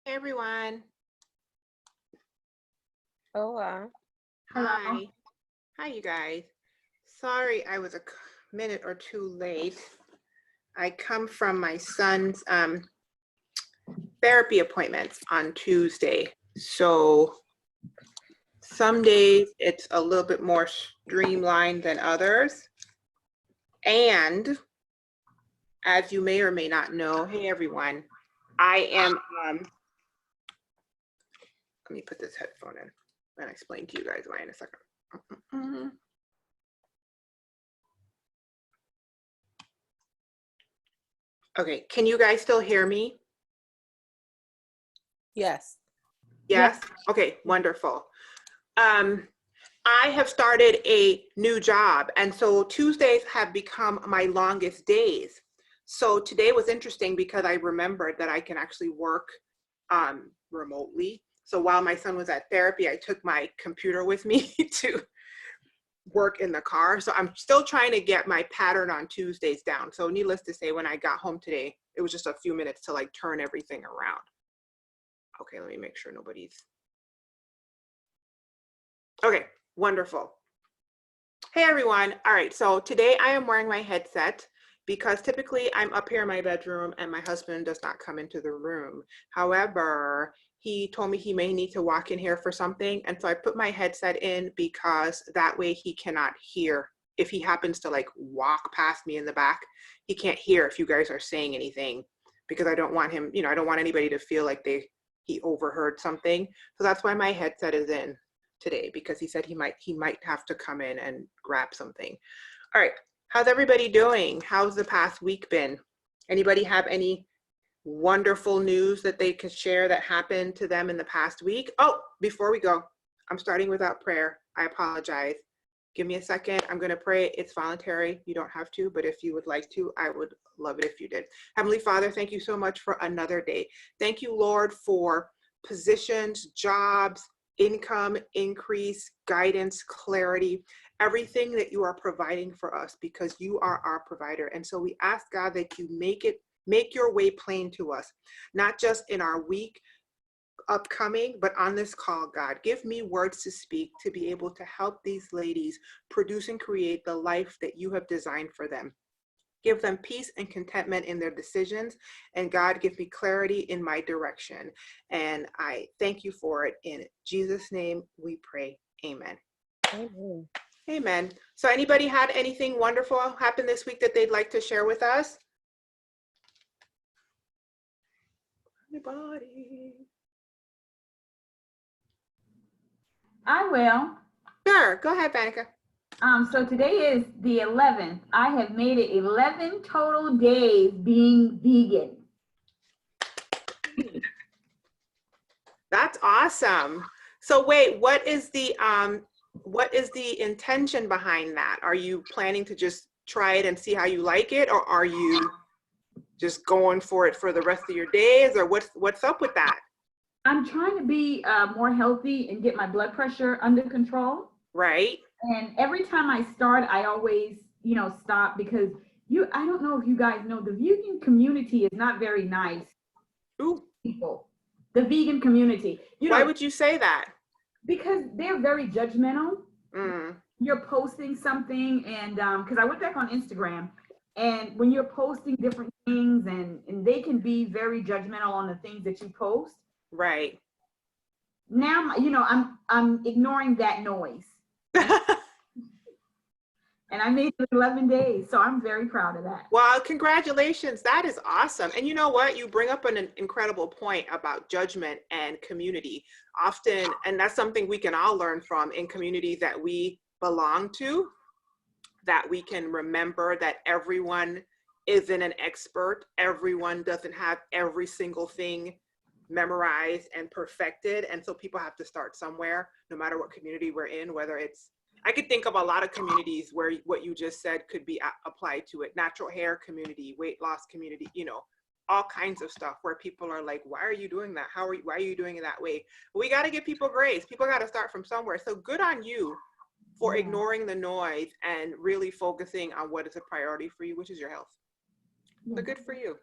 Hey everyone. Hola. Hello. Hi. Hi, you guys. Sorry I was a minute or two late. I come from my son's therapy appointments on Tuesday. So some days it's a little bit more streamlined than others. And as you may or may not know, hey everyone, I am, let me put this headphone in and explain to you guys why in a second. Okay, can you guys still hear me? Yes. Yes? Okay, wonderful. I have started a new job, and so Tuesdays have become my longest days. So today was interesting because I remembered that I can actually work remotely. So while my son was at therapy, I took my computer with me to work in the car. So I'm still trying to get my pattern on Tuesdays down. So needless to say, when I got home today, it was just a few minutes to like turn everything around. Okay, let me make sure nobody's. Okay, wonderful. Hey everyone. All right, so today I am wearing my headset because typically I'm up here in my bedroom and my husband does not come into the room. However, he told me he may need to walk in here for something. And so I put my headset in because that way he cannot hear. If he happens to like walk past me in the back, he can't hear if you guys are saying anything because I don't want him, I don't want anybody to feel like he overheard something. So that's why my headset is in today, because he said he might have to come in and grab something. All right, how's everybody doing? How's the past week been? Anybody have any wonderful news that they could share that happened to them in the past week? Oh, before we go, I'm starting without prayer. I apologize. Give me a second. I'm going to pray. It's voluntary. You don't have to, but if you would like to, I would love it if you did. Heavenly Father, thank you so much for another day. Thank you, Lord, for positions, jobs, income, increase, guidance, clarity, everything that you are providing for us, because you are our provider. And so we ask, God, that you make your way plain to us, not just in our week upcoming, but on this call. God, give me words to speak to be able to help these ladies produce and create the life that you have designed for them. Give them peace and contentment in their decisions. And God, give me clarity in my direction. And I thank you for it. In Jesus' name we pray. Amen. Amen. Amen. So anybody had anything wonderful happen this week that they'd like to share with us? Anybody? I will. Sure. Go ahead, Vanica. So today is the 11th. I have made it 11 total days being vegan. That's awesome. So wait, what is the intention behind that? Are you planning to just try it and see how you like it, or are you just going for it for the rest of your days, or what's up with that? I'm trying to be more healthy and get my blood pressure under control. Right. And every time I start, I always, stop because I don't know if you guys know, the vegan community is not very nice. Ooh. People, the vegan community. Why would you say that? Because they're very judgmental. Mm. You're posting something, and because I went back on Instagram, and when you're posting different things, and they can be very judgmental on the things that you post. Right. Now, I'm ignoring that noise. And I made it 11 days, so I'm very proud of that. Well, congratulations. That is awesome. And you know what? You bring up an incredible point about judgment and community. Often, and that's something we can all learn from in communities that we belong to, that we can remember that everyone isn't an expert. Everyone doesn't have every single thing memorized and perfected. And so people have to start somewhere, no matter what community we're in, whether it's, I could think of a lot of communities where what you just said could be applied to it. Natural hair community, weight loss community, all kinds of stuff where people are like, why are you doing that? Why are you doing it that way? We got to give people grace. People got to start from somewhere. So good on you for ignoring the noise and really focusing on what is a priority for you, which is your health. So good for you.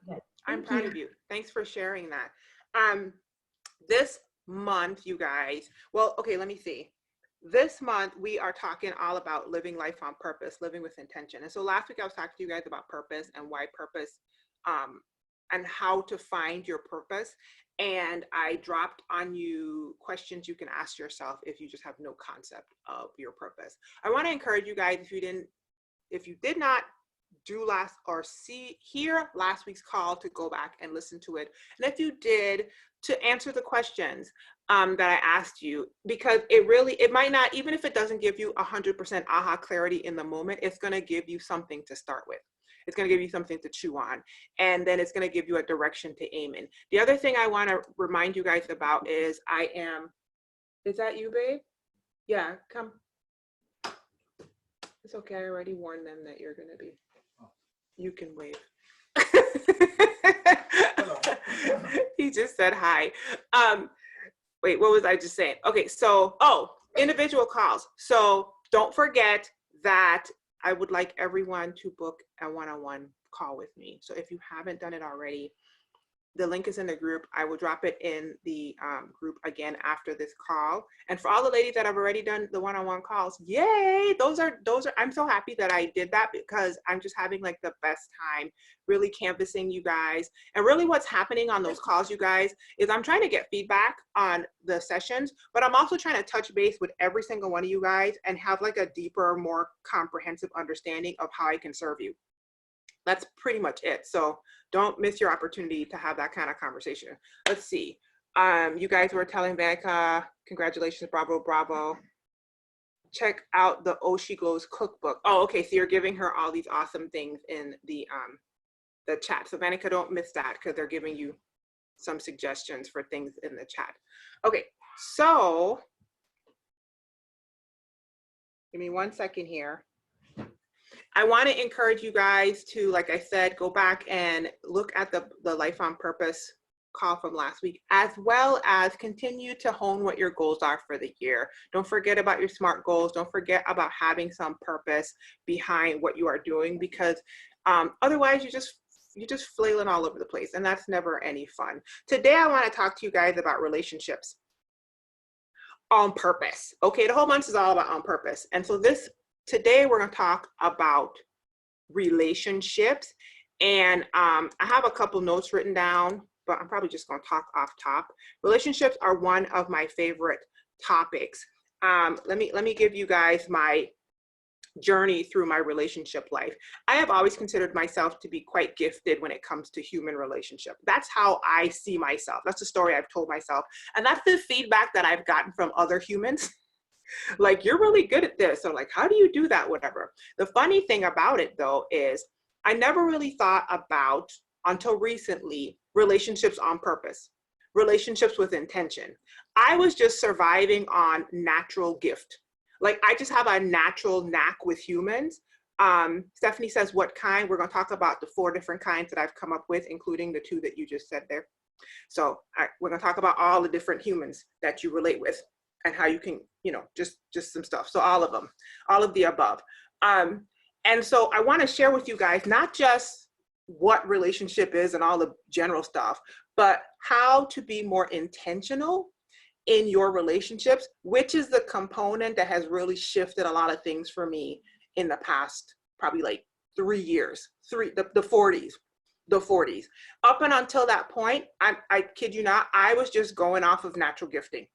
I'm proud of you. Thanks for sharing that. this month, you guys, well, okay, let me see. This month, we are talking all about living life on purpose, living with intention. And so last week I was talking to you guys about purpose and why purpose, and how to find your purpose. And I dropped on you questions you can ask yourself if you just have no concept of your purpose. I want to encourage you guys, if you did not do last or hear last week's call, to go back and listen to it. And if you did, to answer the questions that I asked you, because it might not, even if it doesn't give you 100% aha clarity in the moment, it's going to give you something to start with. It's going to give you something to chew on, and then it's going to give you a direction to aim in. The other thing I want to remind you guys about is is that you, babe? Yeah, come. It's okay. I already warned them that you're going to be. You can wave. He just said hi. Wait, what was I just saying? Okay, so, individual calls. So don't forget that I would like everyone to book a one-on-one call with me. So if you haven't done it already, the link is in the group. I will drop it in the group again after this call. And for all the ladies that have already done the one-on-one calls, yay! Those are. I'm so happy that I did that, because I'm just having like the best time really canvassing you guys. And really what's happening on those calls, you guys, is I'm trying to get feedback on the sessions, but I'm also trying to touch base with every single one of you guys and have like a deeper, more comprehensive understanding of how I can serve you. That's pretty much it. So don't miss your opportunity to have that kind of conversation. Let's see. You guys were telling Becca, congratulations, bravo, bravo. Check out the Oh She Glows cookbook. Oh, okay. So you're giving her all these awesome things in the chat. So Vanica, don't miss that, because they're giving you some suggestions for things in the chat. Okay, so give me 1 second here. I want to encourage you guys to, like I said, go back and look at the Life on Purpose call from last week, as well as continue to hone what your goals are for the year. Don't forget about your SMART goals. Don't forget about having some purpose behind what you are doing, because otherwise you're just flailing all over the place, and that's never any fun. Today, I want to talk to you guys about relationships on purpose. Okay, the whole month is all about on purpose. And so today we're going to talk about relationships, and I have a couple notes written down, but I'm probably just going to talk off top. Relationships are one of my favorite topics. Let me give you guys my journey through my relationship life. I have always considered myself to be quite gifted when it comes to human relationship. That's how I see myself. That's the story I've told myself, and that's the feedback that I've gotten from other humans. Like, you're really good at this. So like, how do you do that? Whatever. The funny thing about it though, is I never really thought about, until recently, relationships on purpose, relationships with intention. I was just surviving on natural gift. Like, I just have a natural knack with humans. Stephanie says, what kind? We're going to talk about the 4 different kinds that I've come up with, including the 2 that you just said there. So we're going to talk about all the different humans that you relate with, and how you can, just some stuff. So all of them, all of the above. And so I want to share with you guys, not just what relationship is and all the general stuff, but how to be more intentional in your relationships, which is the component that has really shifted a lot of things for me in the past, probably like 3 years, the 40s. Up and until that point, I kid you not, I was just going off of natural gifting.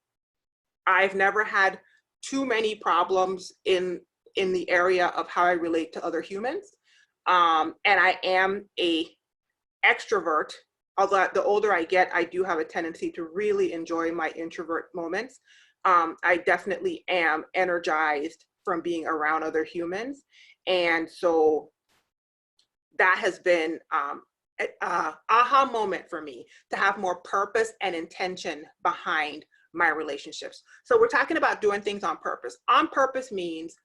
I've never had too many problems in the area of how I relate to other humans. And I am a extrovert. Although the older I get, I do have a tendency to really enjoy my introvert moments. I definitely am energized from being around other humans. And so that has been an aha moment for me, to have more purpose and intention behind my relationships. So we're talking about doing things on purpose. On purpose means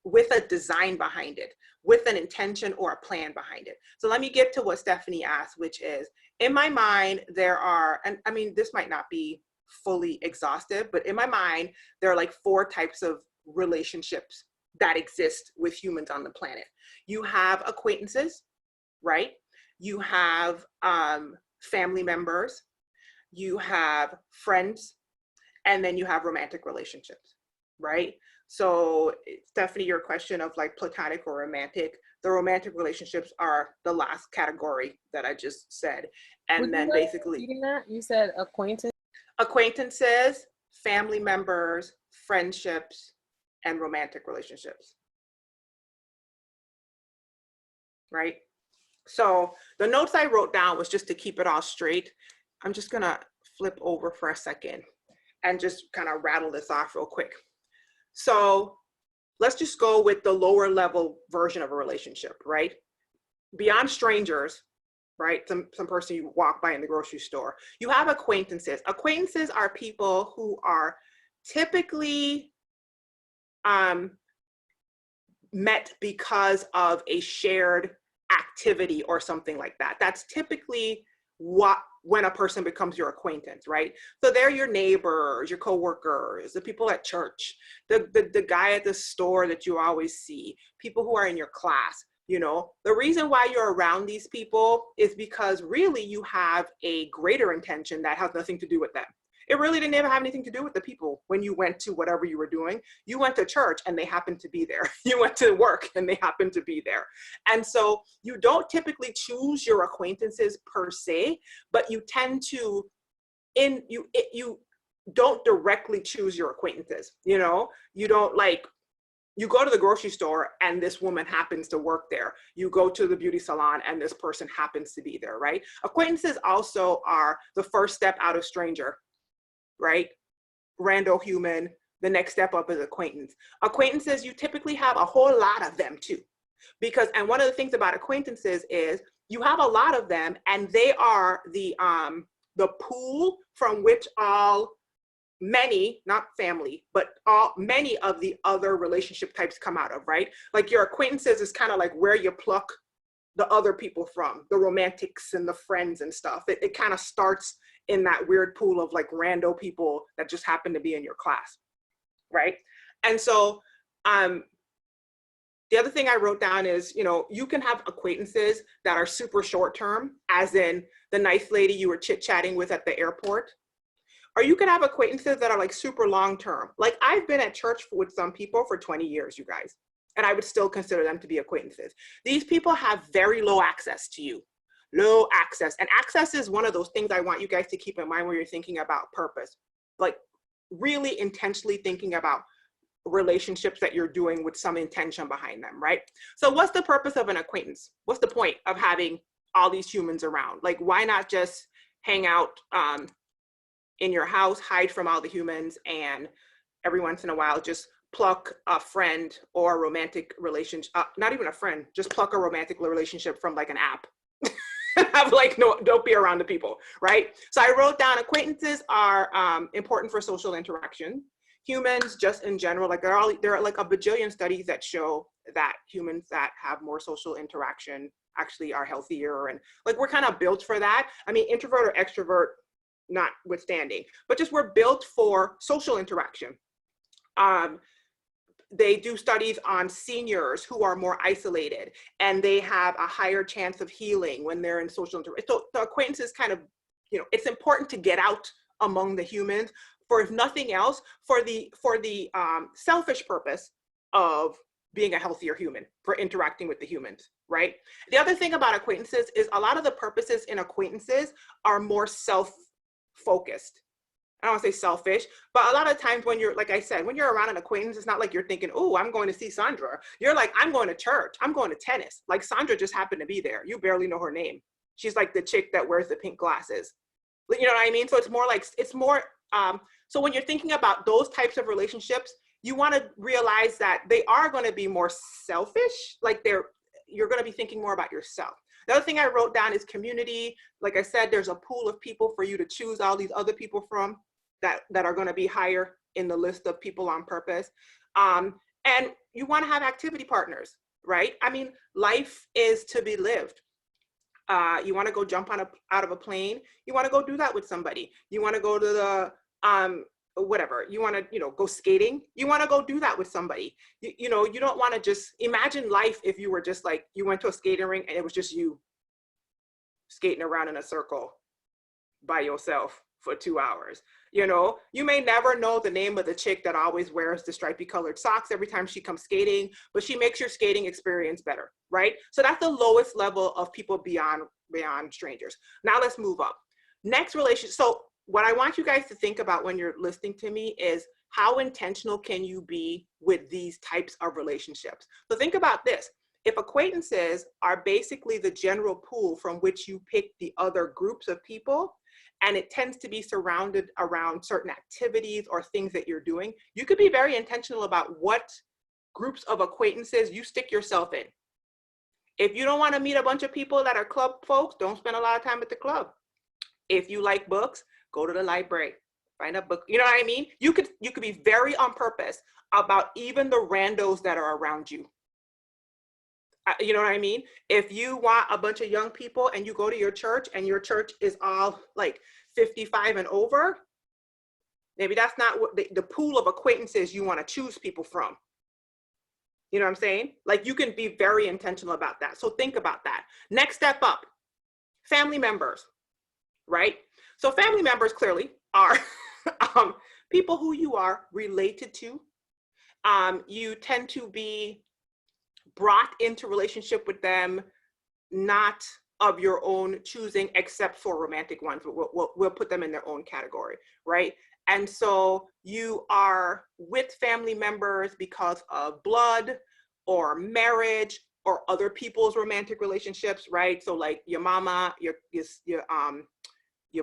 with a design behind it, with an intention or a plan behind it. So let me get to what Stephanie asked, which is, in my mind, there are, and I mean, this might not be fully exhaustive, but in my mind, there are like 4 types of relationships that exist with humans on the planet. You have acquaintances, right? You have family members. you have friends, and then you have romantic relationships, right? So Stephanie, your question of like platonic or romantic, the romantic relationships are the last category that I just said. Would And you then mind basically repeating that? You said acquaintance. acquaintances, family members, friendships, and romantic relationships, right? So the notes I wrote down was just to keep it all straight. I'm just gonna flip over for a second and just kind of rattle this off real quick. So let's just go with the lower level version of a relationship, right? Beyond strangers, right? Some person you walk by in the grocery store. You have acquaintances. Acquaintances are people who are typically met because of a shared activity or something like that. That's typically when a person becomes your acquaintance, right? So they're your neighbors, your coworkers, the people at church, the guy at the store that you always see, people who are in your class. You know, the reason why you're around these people is because really you have a greater intention that has nothing to do with them. It really didn't even have anything to do with the people when you went to whatever you were doing. You went to church and they happened to be there. You went to work and they happened to be there. And so you don't typically choose your acquaintances per se, but you tend to, you don't directly choose your acquaintances. You know, you don't like, you go to the grocery store and this woman happens to work there. You go to the beauty salon and this person happens to be there, right? Acquaintances also are the first step out of stranger, right? Rando human, the next step up is acquaintance. Acquaintances, you typically have a whole lot of them too. Because, and one of the things about acquaintances is you have a lot of them and they are the pool from which many, not family, but many of the other relationship types come out of, right? Like your acquaintances is kind of like where you pluck the other people from, the romantics and the friends and stuff. It kind of starts in that weird pool of like rando people that just happen to be in your class, right? And so the other thing I wrote down is, you know, you can have acquaintances that are super short term, as in the nice lady you were chit-chatting with at the airport. Or you can have acquaintances that are like super long term. Like I've been at church with some people for 20 years, you guys, and I would still consider them to be acquaintances. These people have very low access to you. Low access. And access is one of those things I want you guys to keep in mind when you're thinking about purpose. Like really intentionally thinking about relationships that you're doing with some intention behind them, right? So what's the purpose of an acquaintance? What's the point of having all these humans around? Like, why not just hang out in your house, hide from all the humans, and every once in a while just pluck a friend or a romantic relationship, not even a friend, just pluck a romantic relationship from like an app. Have like, no, don't be around the people, right? So I wrote down acquaintances are important for social interaction. Humans just in general, like there are like a bajillion studies that show that humans that have more social interaction actually are healthier, and like we're kind of built for that. I mean, introvert or extrovert notwithstanding, but just we're built for social interaction. They do studies on seniors who are more isolated and they have a higher chance of healing when they're in social interaction. So the acquaintances kind of, you know, it's important to get out among the humans for, if nothing else, for the selfish purpose of being a healthier human, for interacting with the humans, right? The other thing about acquaintances is a lot of the purposes in acquaintances are more self-focused. I don't want to say selfish, but a lot of times when you're, like I said, when you're around an acquaintance, it's not like you're thinking, oh, I'm going to see Sandra. You're like, I'm going to church. I'm going to tennis. Like Sandra just happened to be there. You barely know her name. She's like the chick that wears the pink glasses. You know what I mean? So it's more like, it's more, so when you're thinking about those types of relationships, you want to realize that they are going to be more selfish. Like you're going to be thinking more about yourself. The other thing I wrote down is community. Like I said, there's a pool of people for you to choose all these other people from that are going to be higher in the list of people on purpose. And you want to have activity partners, right? I mean, life is to be lived. You want to go jump out of a plane. You want to go do that with somebody. You want to go to the, whatever, you want to, you know, go skating. You want to go do that with somebody. You know, you don't want to just imagine life if you were just like, you went to a skating rink and it was just you skating around in a circle by yourself. for 2 hours. You know, you may never know the name of the chick that always wears the stripy colored socks every time she comes skating, but she makes your skating experience better, right? So that's the lowest level of people beyond strangers. Now let's move up. Next relationship. So what I want you guys to think about when you're listening to me is how intentional can you be with these types of relationships? So think about this. If acquaintances are basically the general pool from which you pick the other groups of people, and it tends to be surrounded around certain activities or things that you're doing, you could be very intentional about what groups of acquaintances you stick yourself in. If you don't want to meet a bunch of people that are club folks, don't spend a lot of time at the club. If you like books, go to the library, find a book. You know what I mean? You could be very on purpose about even the randos that are around you. You know what I mean? If you want a bunch of young people and you go to your church and your church is all like 55 and over, maybe that's not what the pool of acquaintances you want to choose people from. You know what I'm saying? Like, you can be very intentional about that. So think about that. Next step up, family members, right? So family members clearly are people who you are related to. You tend to be brought into relationship with them, not of your own choosing, except for romantic ones. We'll put them in their own category, right? And so you are with family members because of blood or marriage or other people's romantic relationships, right? So like your mama, your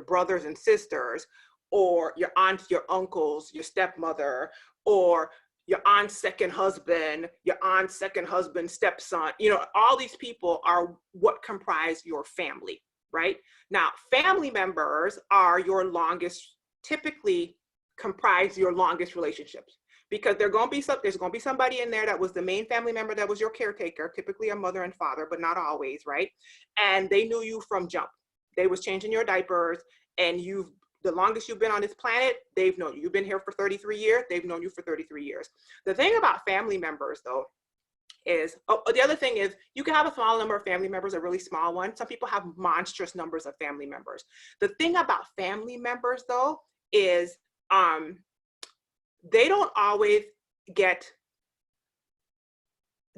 brothers and sisters, or your aunts, your uncles, your stepmother, or your aunt's second husband, stepson, you know, all these people are what comprise your family, right? Now, family members are typically comprise your longest relationships, because there's going to be somebody in there that was the main family member that was your caretaker, typically a mother and father, but not always, right? And they knew you from jump. They was changing your diapers, and the longest you've been on this planet, they've known you. You've been here for 33 years, they've known you for 33 years. The thing about family members though is, the other thing is, you can have a small number of family members, a really small one. Some people have monstrous numbers of family members. The thing about family members though is they don't always get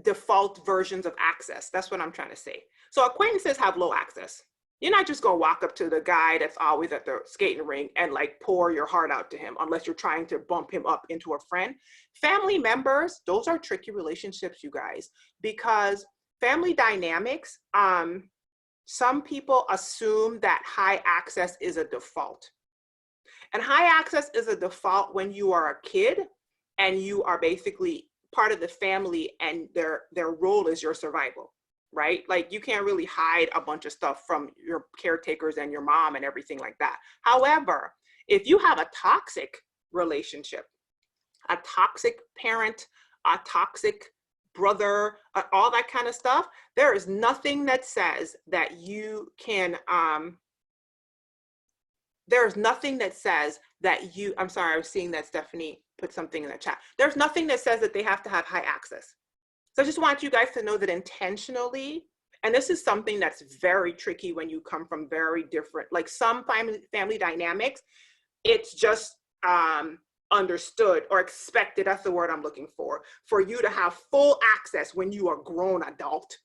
default versions of access. That's what I'm trying to say. So acquaintances have low access. You're not just gonna walk up to the guy that's always at the skating rink and like pour your heart out to him, unless you're trying to bump him up into a friend. Family members, those are tricky relationships, you guys, because family dynamics, some people assume that high access is a default. And high access is a default when you are a kid and you are basically part of the family and their role is your survival. Right? Like, you can't really hide a bunch of stuff from your caretakers and your mom and everything like that. However, if you have a toxic relationship, a toxic parent, a toxic brother, all that kind of stuff, there is nothing that says that you can, there's nothing that says that you, I'm sorry, I was seeing that Stephanie put something in the chat. There's nothing that says that they have to have high access. So I just want you guys to know that intentionally, and this is something that's very tricky when you come from very different, like some family dynamics, it's just understood or expected, that's the word I'm looking for you to have full access when you are a grown adult.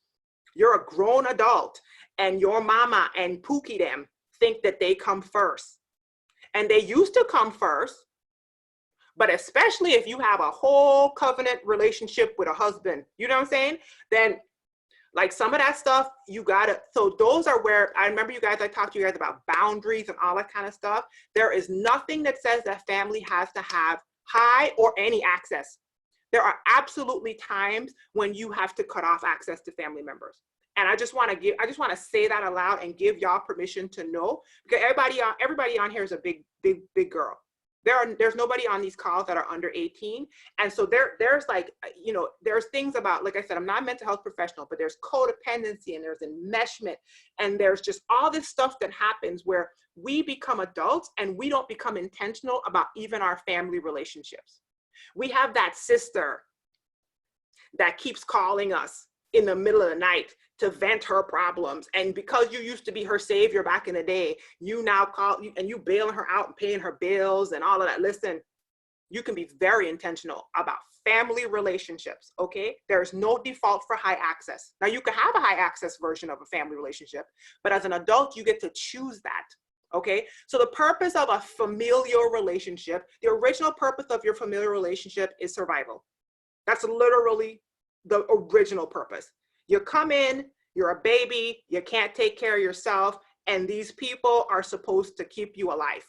You're a grown adult and your mama and Pookie them think that they come first. And they used to come first. But especially if you have a whole covenant relationship with a husband, you know what I'm saying? Then like some of that stuff, you gotta, so those are where, I remember you guys, I talked to you guys about boundaries and all that kind of stuff. There is nothing that says that family has to have high or any access. There are absolutely times when you have to cut off access to family members. And I just want to say that aloud and give y'all permission to know, because everybody on here is a big girl. There's nobody on these calls that are under 18. And so there's like, you know, there's things about, like I said, I'm not a mental health professional, but there's codependency and there's enmeshment. And there's just all this stuff that happens where we become adults and we don't become intentional about even our family relationships. We have that sister that keeps calling us in the middle of the night to vent her problems. And because you used to be her savior back in the day, you now call and you bailing her out and paying her bills and all of that. Listen, you can be very intentional about family relationships, okay? There's no default for high access. Now you can have a high access version of a family relationship, but as an adult, you get to choose that, okay? So the purpose of a familial relationship, the original purpose of your familial relationship is survival. That's literally the original purpose. You come in, you're a baby, you can't take care of yourself, and these people are supposed to keep you alive.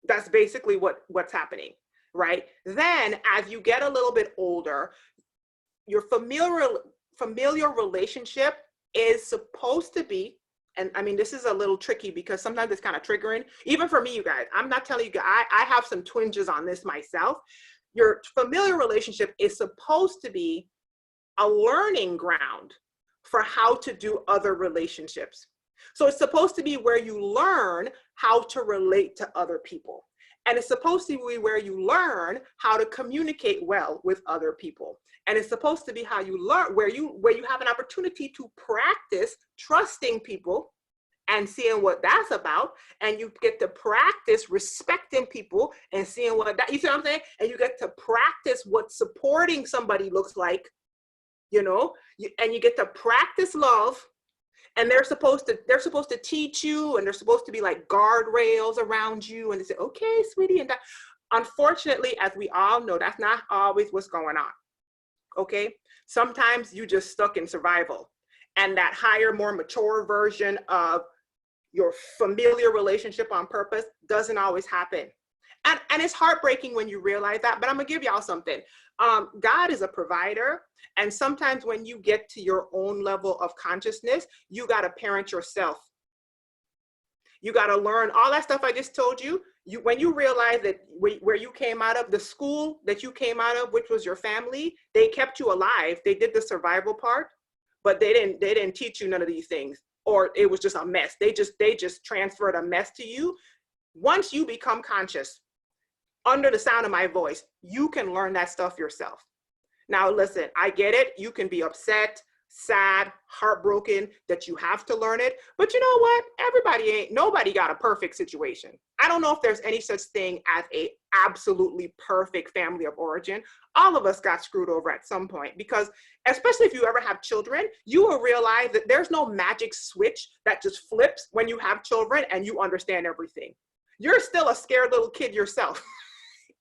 That's basically what's happening, right? Then as you get a little bit older, your familial relationship is supposed to be, and I mean, this is a little tricky because sometimes it's kind of triggering, even for me, you guys. I'm not telling you guys, I have some twinges on this myself. Your familial relationship is supposed to be a learning ground for how to do other relationships. So it's supposed to be where you learn how to relate to other people. And it's supposed to be where you learn how to communicate well with other people. And it's supposed to be how you learn, where you have an opportunity to practice trusting people and seeing what that's about. And you get to practice respecting people and seeing what that, you see what I'm saying? And you get to practice what supporting somebody looks like, you know, and you get to practice love. And they're supposed to teach you, and they're supposed to be like guardrails around you, and they say, okay, sweetie, and that. Unfortunately, as we all know, that's not always what's going on, okay? Sometimes you just stuck in survival, and that higher, more mature version of your familiar relationship on purpose doesn't always happen. And it's heartbreaking when you realize that, but I'm gonna give y'all something. God is a provider, and sometimes when you get to your own level of consciousness, you gotta parent yourself. You gotta learn all that stuff I just told you. When you realize that where you came out of, the school that you came out of, which was your family, they kept you alive. They did the survival part, but they didn't teach you none of these things, or it was just a mess. They just transferred a mess to you. Once you become conscious, under the sound of my voice, you can learn that stuff yourself. Now, listen, I get it. You can be upset, sad, heartbroken that you have to learn it. But you know what? Nobody got a perfect situation. I don't know if there's any such thing as a absolutely perfect family of origin. All of us got screwed over at some point, because especially if you ever have children, you will realize that there's no magic switch that just flips when you have children and you understand everything. You're still a scared little kid yourself.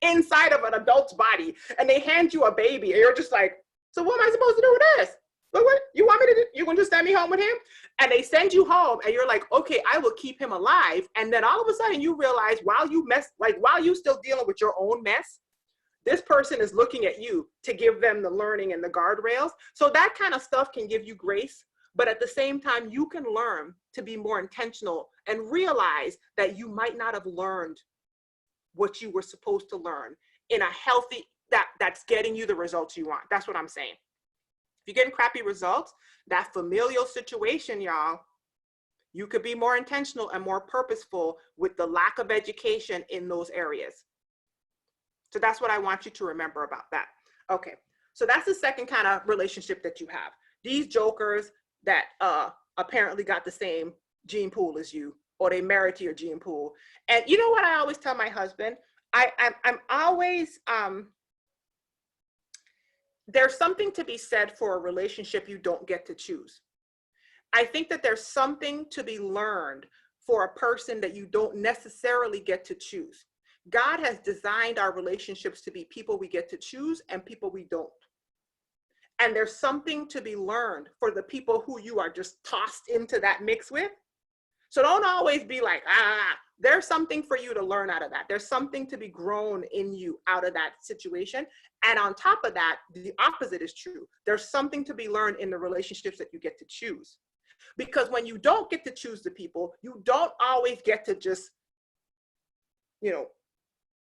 Inside of an adult's body, and they hand you a baby, and you're just like, so what am I supposed to do with this? What you want me to do? You gonna just send me home with him? And they send you home, and you're like, okay, I will keep him alive. And then all of a sudden you realize while you still dealing with your own mess, this person is looking at you to give them the learning and the guardrails. So that kind of stuff can give you grace, but at the same time, you can learn to be more intentional and realize that you might not have learned what you were supposed to learn in a healthy, that's getting you the results you want. That's what I'm saying. If you're getting crappy results, that familial situation, y'all, you could be more intentional and more purposeful with the lack of education in those areas. So that's what I want you to remember about that. Okay, so that's the second kind of relationship that you have. These jokers that apparently got the same gene pool as you, or they married to your gene pool. And you know what I always tell my husband? I'm always, there's something to be said for a relationship you don't get to choose. I think that there's something to be learned for a person that you don't necessarily get to choose. God has designed our relationships to be people we get to choose and people we don't. And there's something to be learned for the people who you are just tossed into that mix with. So don't always be like, there's something for you to learn out of that. There's something to be grown in you out of that situation. And on top of that, the opposite is true. There's something to be learned in the relationships that you get to choose. Because when you don't get to choose the people, you don't always get to just, you know,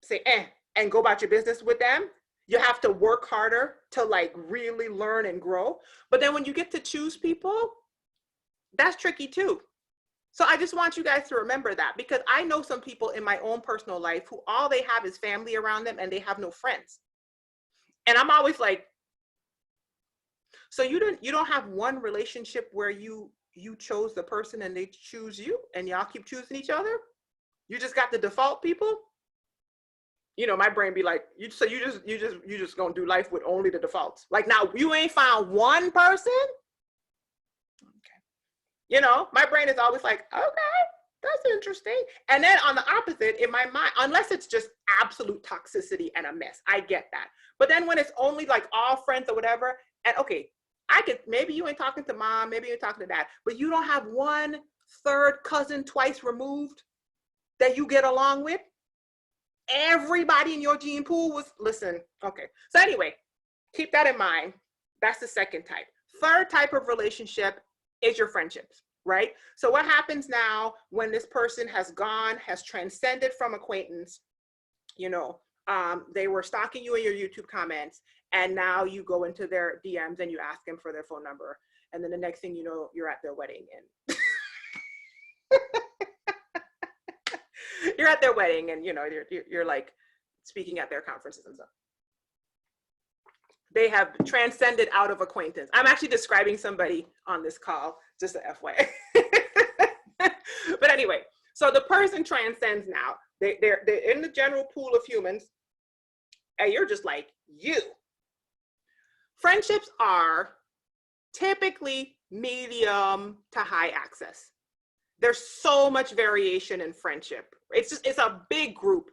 say, and go about your business with them. You have to work harder to like really learn and grow. But then when you get to choose people, that's tricky too. So I just want you guys to remember that, because I know some people in my own personal life who all they have is family around them and they have no friends. And I'm always like, So you don't have one relationship where you chose the person and they choose you and y'all keep choosing each other. You just got the default people. You know, my brain be like, you just gonna do life with only the defaults. Like, now you ain't found one person. Okay. You know, my brain is always like, okay, that's interesting. And then on the opposite, in my mind, unless it's just absolute toxicity and a mess, I get that. But then when it's only like all friends or whatever, and okay, I could, maybe you ain't talking to mom, maybe you're talking to dad, but you don't have one third cousin twice removed that you get along with. Everybody in your gene pool was, listen, okay. So anyway, keep that in mind. That's the second type. Third type of relationship is your friendships, right? So what happens now when this person has transcended from acquaintance, you know, they were stalking you in your YouTube comments, and now you go into their DMs and you ask them for their phone number. And then the next thing you know, you're at their wedding and you're at their wedding and, you know, you're like speaking at their conferences and stuff. They have transcended out of acquaintance. I'm actually describing somebody on this call, just a FYI. But anyway, so the person transcends now. They're in the general pool of humans, and you're just like, you. Friendships are typically medium to high access. There's so much variation in friendship. It's a big group.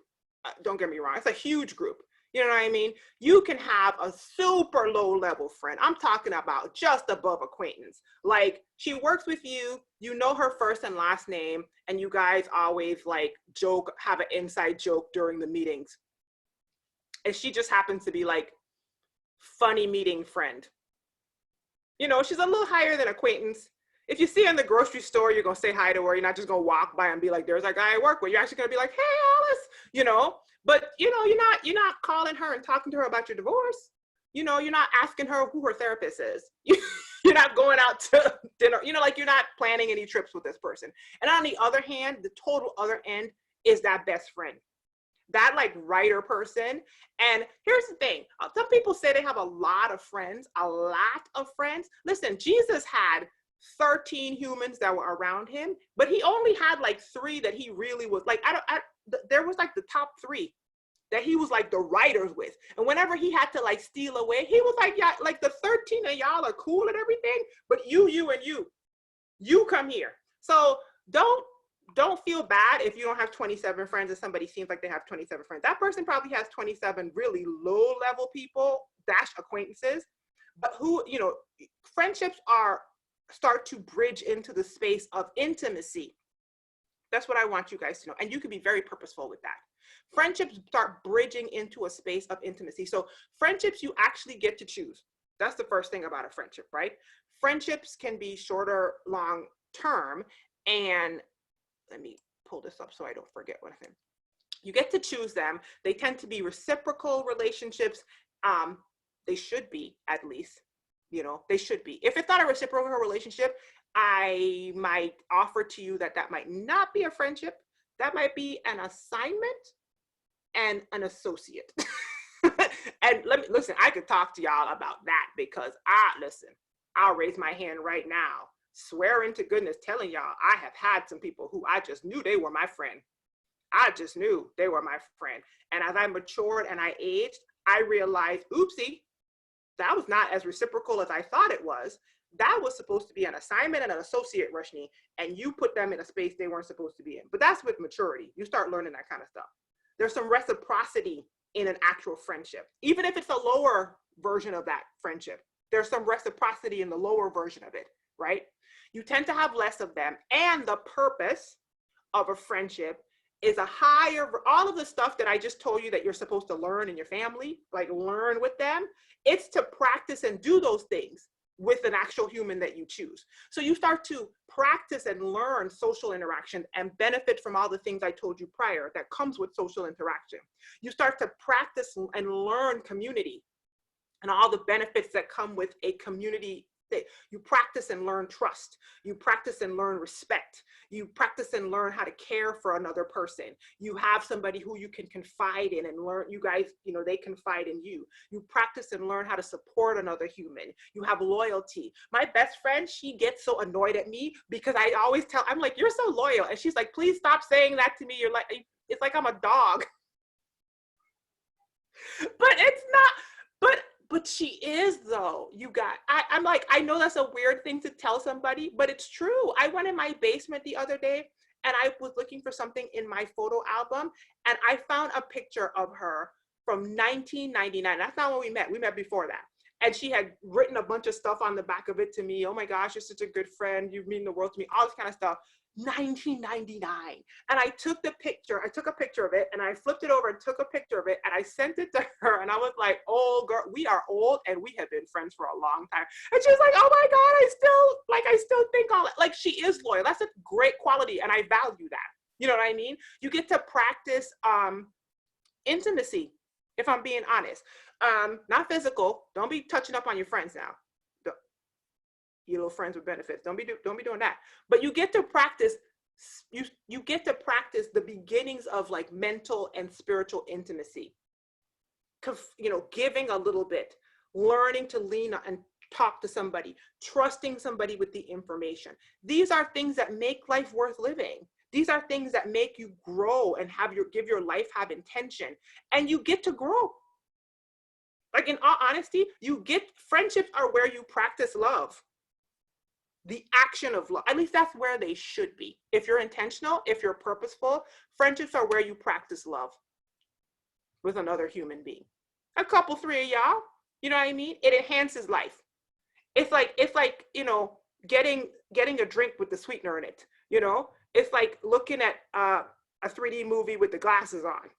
Don't get me wrong, it's a huge group. You know what I mean? You can have a super low level friend. I'm talking about just above acquaintance. Like, she works with you, you know her first and last name, and you guys always like joke, have an inside joke during the meetings. And she just happens to be like funny meeting friend. You know, she's a little higher than acquaintance. If you see her in the grocery store, you're gonna say hi to her. You're not just gonna walk by and be like, there's that guy I work with. You're actually gonna be like, hey, Alice, you know. But you know, you're not calling her and talking to her about your divorce. You know, you're not asking her who her therapist is. You're not going out to dinner. You know, like, you're not planning any trips with this person. And on the other hand, the total other end is that best friend, that like writer person. And here's the thing: some people say they have a lot of friends. Listen, Jesus had 13 humans that were around him, but he only had like 3 that he really was like, there was like the top 3 that he was like the writers with. And whenever he had to like steal away, he was like, yeah, like the 13 of y'all are cool and everything, but you come here. So don't feel bad if you don't have 27 friends and somebody seems like they have 27 friends. That person probably has 27 really low level people / acquaintances, but who, you know, friendships start to bridge into the space of intimacy. That's what I want you guys to know. And you can be very purposeful with that. Friendships start bridging into a space of intimacy. So friendships, you actually get to choose. That's the first thing about a friendship, right? Friendships can be shorter, long term. And let me pull this up so I don't forget what I said. You get to choose them. They tend to be reciprocal relationships. They should be, at least. You know, they should be. If it's not a reciprocal relationship, I might offer to you that might not be a friendship. That might be an assignment and an associate. And listen, I could talk to y'all about that, because I'll raise my hand right now, swearing to goodness, telling y'all I have had some people who I just knew they were my friend. I just knew they were my friend. And as I matured and I aged, I realized, oopsie, that was not as reciprocal as I thought it was. That was supposed to be an assignment and an associate, Rushni, and you put them in a space they weren't supposed to be in. But that's with maturity. You start learning that kind of stuff. There's some reciprocity in an actual friendship. Even if it's a lower version of that friendship, there's some reciprocity in the lower version of it, right? You tend to have less of them. And the purpose of a friendship is a higher, all of the stuff that I just told you that you're supposed to learn in your family, like learn with them, it's to practice and do those things with an actual human that you choose. So you start to practice and learn social interaction and benefit from all the things I told you prior that comes with social interaction. You start to practice and learn community and all the benefits that come with a community You practice and learn trust. You practice and learn respect. You practice and learn how to care for another person. You have somebody who you can confide in and learn, you guys, you know, they confide in you. You practice and learn how to support another human. You have loyalty. My best friend, she gets so annoyed at me because I always tell, I'm like, you're so loyal. And she's like, please stop saying that to me. You're like, it's like I'm a dog. But it's not, but she is though, you got, I'm like, I know that's a weird thing to tell somebody, but it's true. I went in my basement the other day and I was looking for something in my photo album and I found a picture of her from 1999. That's not when we met. We met before that. And she had written a bunch of stuff on the back of it to me. Oh my gosh, you're such a good friend. You mean the world to me, all this kind of stuff. 1999. And I took a picture of it and I flipped it over and took a picture of it and I sent it to her and I was like, oh girl, we are old and we have been friends for a long time. And she was like, oh my God, I still think all that. Like, she is loyal. That's a great quality and I value that. You know what I mean? You get to practice intimacy, if I'm being honest. Not physical. Don't be touching up on your friends now. You little friends with benefits. Don't be doing that. But you get to practice, you get to practice the beginnings of like mental and spiritual intimacy. You know, giving a little bit, learning to lean on and talk to somebody, trusting somebody with the information. These are things that make life worth living. These are things that make you grow and give your life have intention, and you get to grow. Like, in all honesty, friendships are where you practice love. The action of love, at least that's where they should be. If you're intentional, if you're purposeful, friendships are where you practice love with another human being. A couple, three of y'all, you know what I mean? It enhances life. It's like, you know, getting a drink with the sweetener in it, you know? It's like looking at a 3D movie with the glasses on,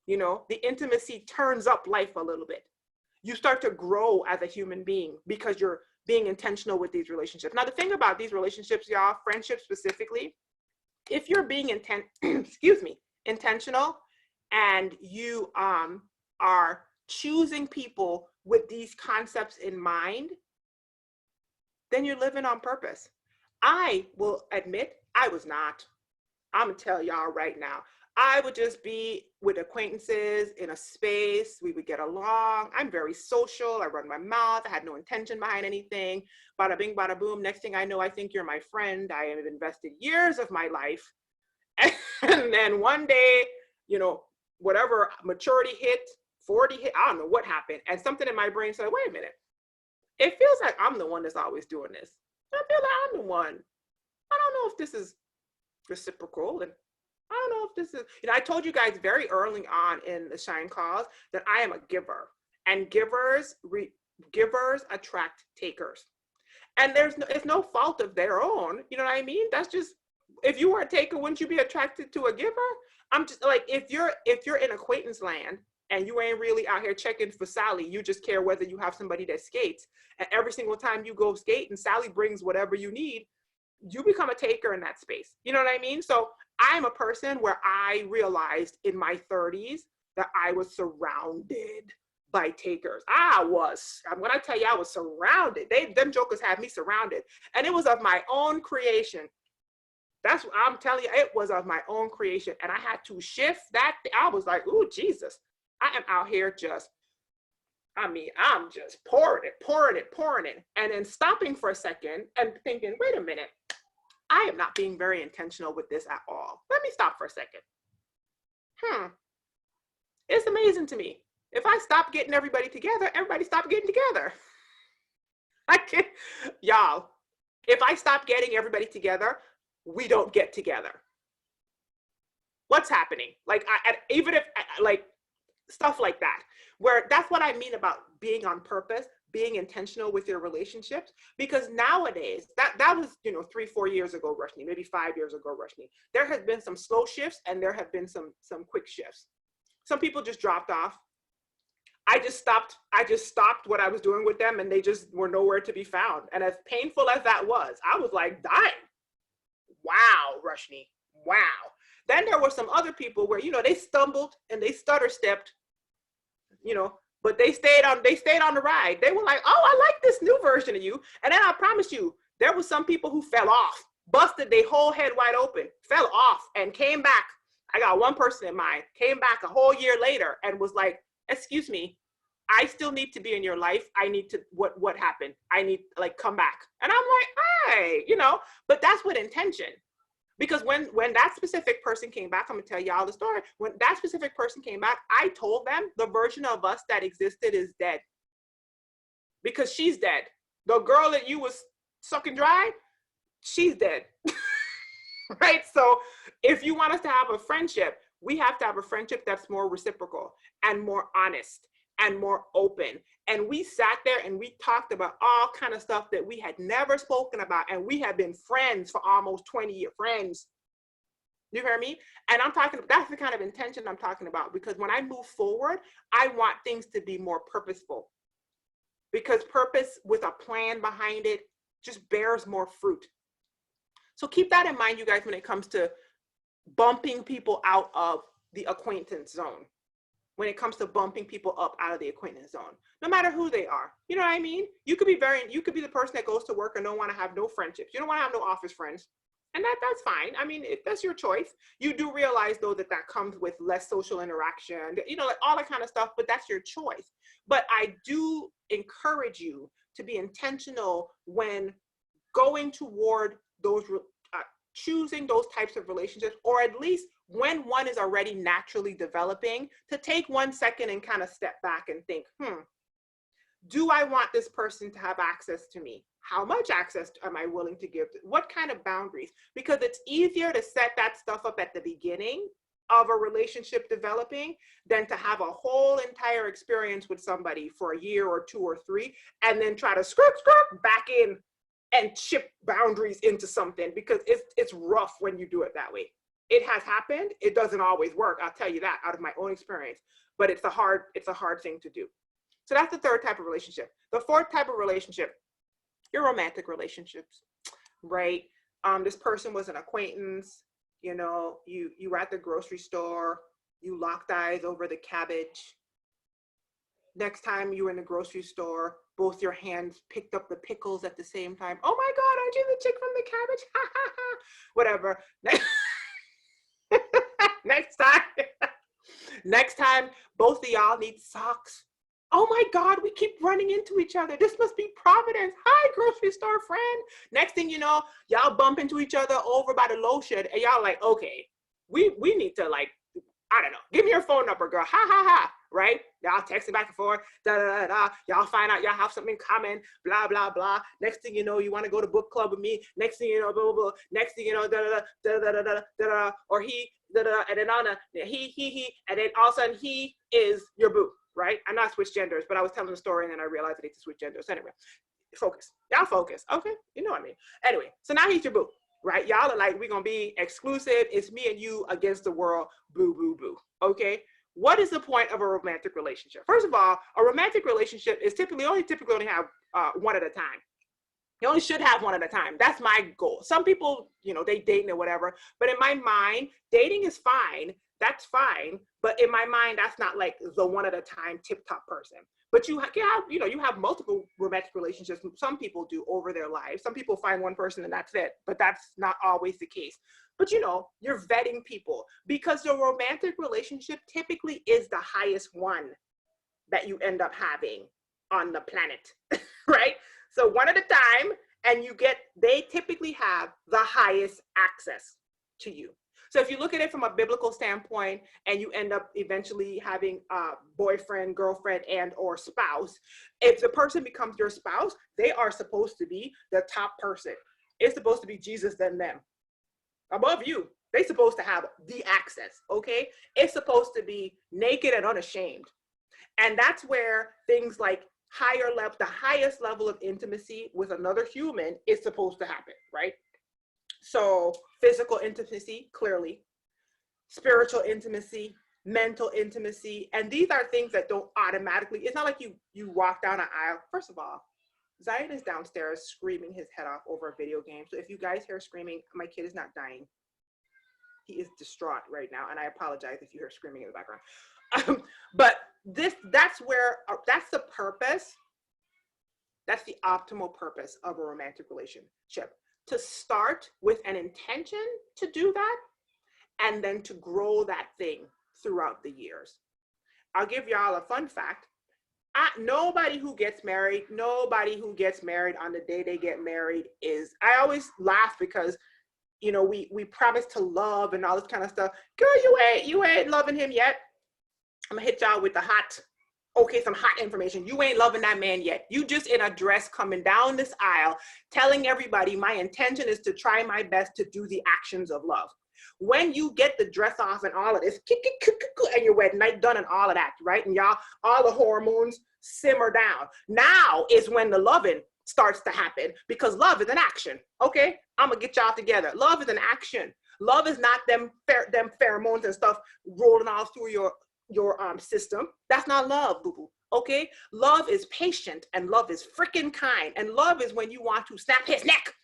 you know? The intimacy turns up life a little bit. You start to grow as a human being because you're being intentional with these relationships. Now, the thing about these relationships, y'all, friendships specifically, if you're being intentional and you are choosing people with these concepts in mind, then you're living on purpose. I will admit I was not. I'm gonna tell y'all right now. I would just be with acquaintances in a space. We would get along. I'm very social. I run my mouth. I had no intention behind anything. Bada bing, bada boom. Next thing I know, I think you're my friend. I have invested years of my life. And then one day, you know, whatever maturity hit, 40 hit, I don't know what happened. And something in my brain said, wait a minute. It feels like I'm the one that's always doing this. I feel like I'm the one. I don't know if this is reciprocal. And I don't know if this is, you know, I told you guys very early on in the Shine Calls that I am a giver, and givers attract takers. And it's no fault of their own. You know what I mean? That's just, if you were a taker, wouldn't you be attracted to a giver? I'm just like, if you're in acquaintance land and you ain't really out here checking for Sally, you just care whether you have somebody that skates. And every single time you go skate and Sally brings whatever you need, you become a taker in that space. You know what I mean? So I'm a person where I realized in my 30s that I was surrounded by takers. When I tell you I was surrounded, them jokers had me surrounded. And it was of my own creation. That's what I'm telling you, it was of my own creation. And I had to shift that. I was like, ooh, Jesus, I am out here I'm just pouring it. And then stopping for a second and thinking, wait a minute, I am not being very intentional with this at all. Let me stop for a second. It's amazing to me. If I stop getting everybody together, everybody stop getting together. Y'all, if I stop getting everybody together, we don't get together. What's happening? Like, even if, like, stuff like that, where that's what I mean about being on purpose, being intentional with your relationships. Because nowadays, that was, 3-4 years ago, Rushni, maybe 5 years ago, Rushni, there has been some slow shifts and there have been some quick shifts. Some people just dropped off. I just stopped what I was doing with them and they just were nowhere to be found. And as painful as that was, I was like dying. Wow, Rushni, wow. Then there were some other people where, they stumbled and they stutter stepped, but they stayed on the ride. They were like, oh, I like this new version of you. And then I promise you, there was some people who fell off, busted their whole head wide open, fell off, and came back. I got one person in mind, came back a whole year later and was like, excuse me, I still need to be in your life. I need to, what happened? I need, like, come back. And I'm like, hey, you know, but that's with intention. Because when that specific person came back, I'm gonna tell y'all the story. When that specific person came back, I told them the version of us that existed is dead. Because she's dead. The girl that you was sucking dry, she's dead. Right? So if you want us to have a friendship, we have to have a friendship that's more reciprocal and more honest and more open. And we sat there and we talked about all kind of stuff that we had never spoken about. And we have been friends for almost 20 years, friends. You hear me? And I'm talking, that's the kind of intention I'm talking about, because when I move forward, I want things to be more purposeful, because purpose with a plan behind it just bears more fruit. So keep that in mind, you guys, when it comes to bumping people out of the acquaintance zone. When it comes to bumping people up out of the acquaintance zone, no matter who they are. You know what I mean? You could be the person that goes to work and don't want to have no friendships. You don't want to have no office friends. And that's fine. I mean, that's your choice. You do realize though that comes with less social interaction, you know, like all that kind of stuff, but that's your choice. But I do encourage you to be intentional when going toward those, choosing those types of relationships, or at least when one is already naturally developing, to take 1 second and kind of step back and think, do I want this person to have access to me? How much access am I willing to give? What kind of boundaries? Because it's easier to set that stuff up at the beginning of a relationship developing than to have a whole entire experience with somebody for a year or 2 or 3, and then try to skirt back in and chip boundaries into something, because it's rough when you do it that way. It has happened. It doesn't always work. I'll tell you that out of my own experience, but it's a hard thing to do. So that's the third type of relationship. The fourth type of relationship, your romantic relationships, right? This person was an acquaintance, you know, you were at the grocery store, you locked eyes over the cabbage. Next time you were in the grocery store, both your hands picked up the pickles at the same time. Oh my God, aren't you the chick from the cabbage? Ha ha ha. Whatever. Next time, both of y'all need socks. Oh my God, we keep running into each other. This must be Providence. Hi, grocery store friend. Next thing you know, y'all bump into each other over by the lotion, and y'all like, okay, we need to, like, I don't know, give me your phone number, girl. Ha ha ha. Right? Y'all texting back and forth. Da da da da. Y'all find out y'all have something in common. Blah blah blah. Next thing you know, you want to go to book club with me. Next thing you know, blah blah blah. Next thing you know, da da da da da da da da. Or he da da, and then on he, and then all of a sudden he is your boo. Right? I'm not switch genders, but I was telling the story and then I realized I need to switch genders. So anyway, focus. Y'all focus. Okay? You know what I mean. Anyway, so now he's your boo. Right? Y'all are like, we're going to be exclusive. It's me and you against the world. Boo, boo, boo. Okay? What is the point of a romantic relationship? First of all, a romantic relationship is typically only have one at a time. You only should have one at a time. That's my goal. Some people, you know, they dating or whatever, but in my mind, dating is fine. That's fine. But in my mind, that's not like the one at a time tip top person. But you have multiple romantic relationships. Some people do over their lives. Some people find one person and that's it, but that's not always the case. But you know, you're vetting people, because the romantic relationship typically is the highest one that you end up having on the planet, right? So one at a time, and they typically have the highest access to you. So if you look at it from a biblical standpoint, and you end up eventually having a boyfriend, girlfriend, and or spouse, if the person becomes your spouse, they are supposed to be the top person. It's supposed to be Jesus than them. Above you, they're supposed to have the access, okay? It's supposed to be naked and unashamed. And that's where things like the highest level of intimacy with another human is supposed to happen, right? So physical intimacy, clearly, spiritual intimacy, mental intimacy. And these are things that don't automatically, it's not like you walk down an aisle. First of all, Zion is downstairs screaming his head off over a video game. So if you guys hear screaming, my kid is not dying. He is distraught right now. And I apologize if you hear screaming in the background. But that's where, that's the purpose. That's the optimal purpose of a romantic relationship. To start with an intention to do that, and then to grow that thing throughout the years. I'll give y'all a fun fact. Nobody who gets married on the day they get married is, I always laugh because, you know, we promise to love and all this kind of stuff. Girl, you ain't loving him yet. I'm gonna hit y'all with the some hot information. You ain't loving that man yet. You just in a dress coming down this aisle, telling everybody my intention is to try my best to do the actions of love. When you get the dress off and all of this, and your wedding night done and all of that, right? And y'all, all the hormones simmer down. Now is when the loving starts to happen, because love is an action. Okay, I'm gonna get y'all together. Love is an action. Love is not them pheromones and stuff rolling all through your system. That's not love, boo-boo. Okay, love is patient and love is freaking kind, and love is when you want to snap his neck,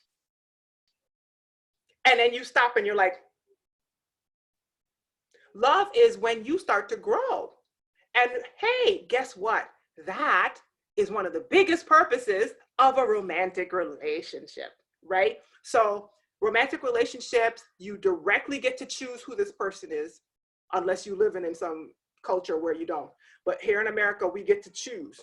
and then you stop and you're like, love is when you start to grow. And hey, guess what? That is one of the biggest purposes of a romantic relationship, right? So romantic relationships, you directly get to choose who this person is, unless you live in some culture where you don't. But here in America, we get to choose.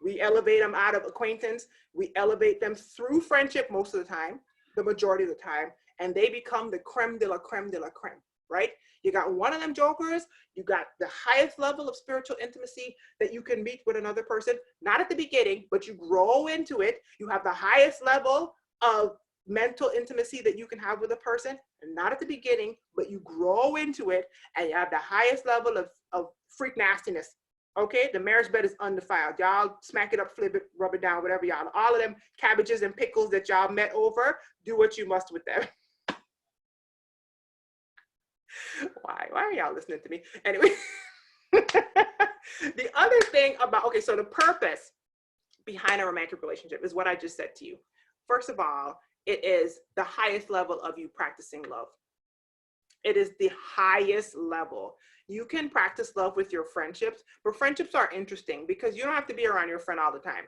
We elevate them out of acquaintance. We elevate them through friendship most of the time, the majority of the time, and they become the creme de la creme de la creme, right? You got one of them jokers, you got the highest level of spiritual intimacy that you can meet with another person, not at the beginning, but you grow into it. You have the highest level of mental intimacy that you can have with a person, and not at the beginning, but you grow into it, and you have the highest level of freak nastiness. Okay, the marriage bed is undefiled. Y'all smack it up, flip it, rub it down, whatever y'all. All of them cabbages and pickles that y'all met over, do what you must with them. Why are y'all listening to me? Anyway, the other thing about, okay, so the purpose behind a romantic relationship is what I just said to you. First of all, it is the highest level of you practicing love. It is the highest level. You can practice love with your friendships, but friendships are interesting because you don't have to be around your friend all the time.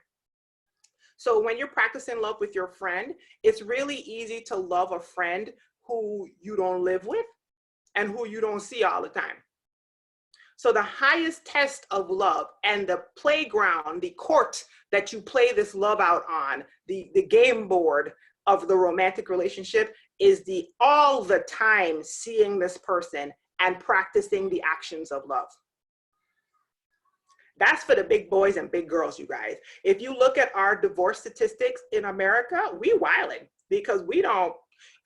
So when you're practicing love with your friend, it's really easy to love a friend who you don't live with and who you don't see all the time. So the highest test of love and the playground, the court that you play this love out on, the game board of the romantic relationship, is the all the time seeing this person and practicing the actions of love. That's for the big boys and big girls, you guys. If you look at our divorce statistics in America, we wildin' because we don't.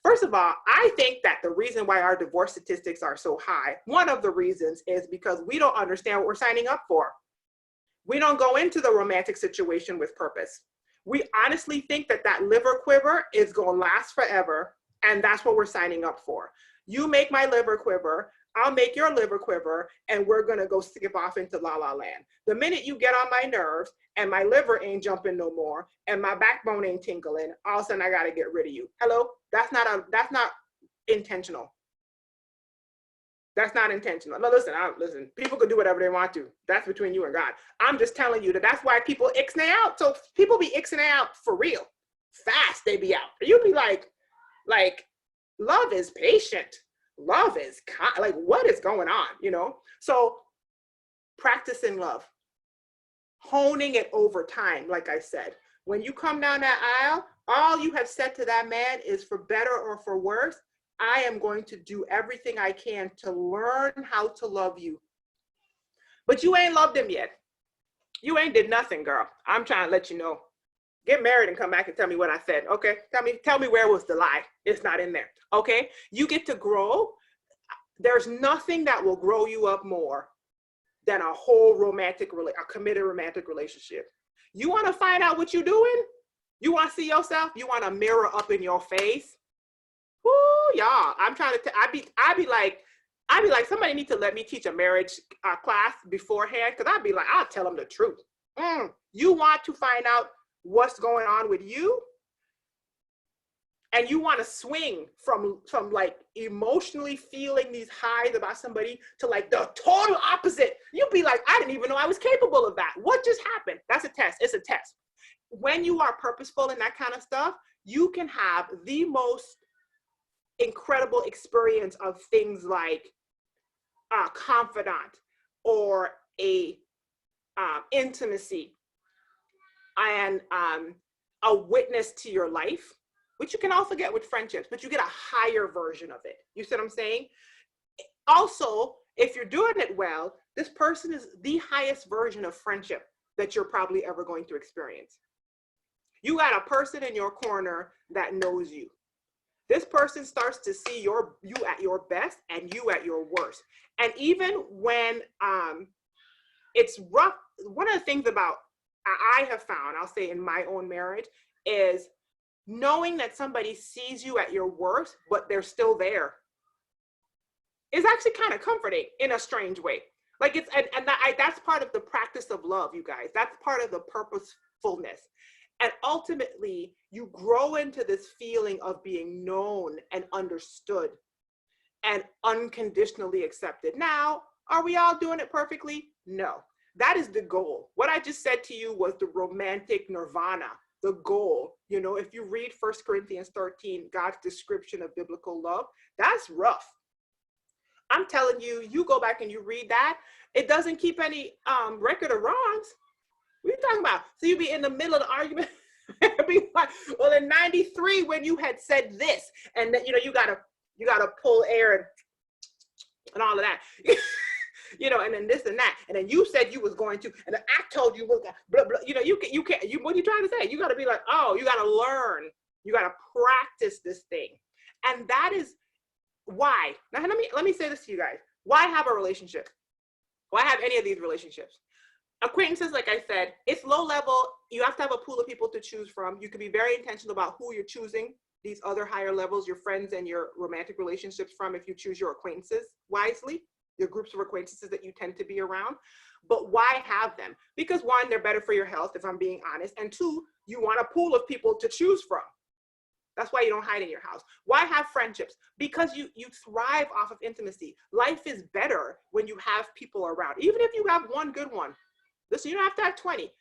First of all, I think that the reason why our divorce statistics are so high, one of the reasons is because we don't understand what we're signing up for. We don't go into the romantic situation with purpose. We honestly think that that liver quiver is going to last forever, and that's what we're signing up for. You make my liver quiver, I'll make your liver quiver, and we're going to go skip off into la la land. The minute you get on my nerves and my liver ain't jumping no more and my backbone ain't tingling, all of a sudden I got to get rid of you. Hello? That's not intentional. That's not intentional. No, listen, people can do whatever they want to. That's between you and God. I'm just telling you that's why people ixnay out. So people be ixnay out for real. Fast they be out. You be like, love is patient. Love is like, what is going on, you know? So practicing love, honing it over time. Like I said, when you come down that aisle, all you have said to that man is, for better or for worse, I am going to do everything I can to learn how to love you. But you ain't loved him yet. You ain't did nothing, girl. I'm trying to let you know. Get married and come back and tell me what I said, okay? Tell me where was the lie. It's not in there, okay? You get to grow. There's nothing that will grow you up more than a whole a committed romantic relationship. You want to find out what you're doing? You want to see yourself? You want a mirror up in your face? Woo, y'all! I'm trying to. I be like, somebody need to let me teach a marriage class beforehand, because I'd be like, I'll tell them the truth. You want to find out what's going on with you? and you want to swing from like emotionally feeling these highs about somebody to like the total opposite, you'll be like, I didn't even know I was capable of that. What just happened? That's a test. It's a test. When you are purposeful in that kind of stuff, you can have the most incredible experience of things like a confidant or a intimacy and a witness to your life, which you can also get with friendships, but you get a higher version of it. You see what I'm saying? Also, if you're doing it well, this person is the highest version of friendship that you're probably ever going to experience. You got a person in your corner that knows you. This person starts to see you at your best and you at your worst. And even when it's rough, one of the things about I have found, I'll say in my own marriage, is knowing that somebody sees you at your worst, but they're still there, is actually kind of comforting in a strange way. Like it's, that's part of the practice of love, you guys. That's part of the purposefulness. And ultimately, you grow into this feeling of being known and understood and unconditionally accepted. Now, are we all doing it perfectly? No. That is the goal. What I just said to you was the romantic nirvana, the goal. You know, if you read 1 Corinthians 13, God's description of biblical love, that's rough. I'm telling you, you go back and you read that, it doesn't keep any record of wrongs. What are you talking about? So you be in the middle of the argument, be like, well, in 93, when you had said this, and then, you know, you gotta pull air and all of that. You know, and then this and that, and then you said you was going to, and I told you was blah blah. You know, you can't. What are you trying to say? You got to be like, oh, you got to learn. You got to practice this thing, and that is why. Now, let me say this to you guys. Why have a relationship? Why have any of these relationships? Acquaintances, like I said, it's low level. You have to have a pool of people to choose from. You can be very intentional about who you're choosing these other higher levels, your friends and your romantic relationships from, if you choose your acquaintances wisely. Your groups of acquaintances that you tend to be around. But why have them? Because one, they're better for your health, if I'm being honest. And two, you want a pool of people to choose from. That's why you don't hide in your house. Why have friendships? Because you thrive off of intimacy. Life is better when you have people around. Even if you have one good one. Listen, you don't have to have 20.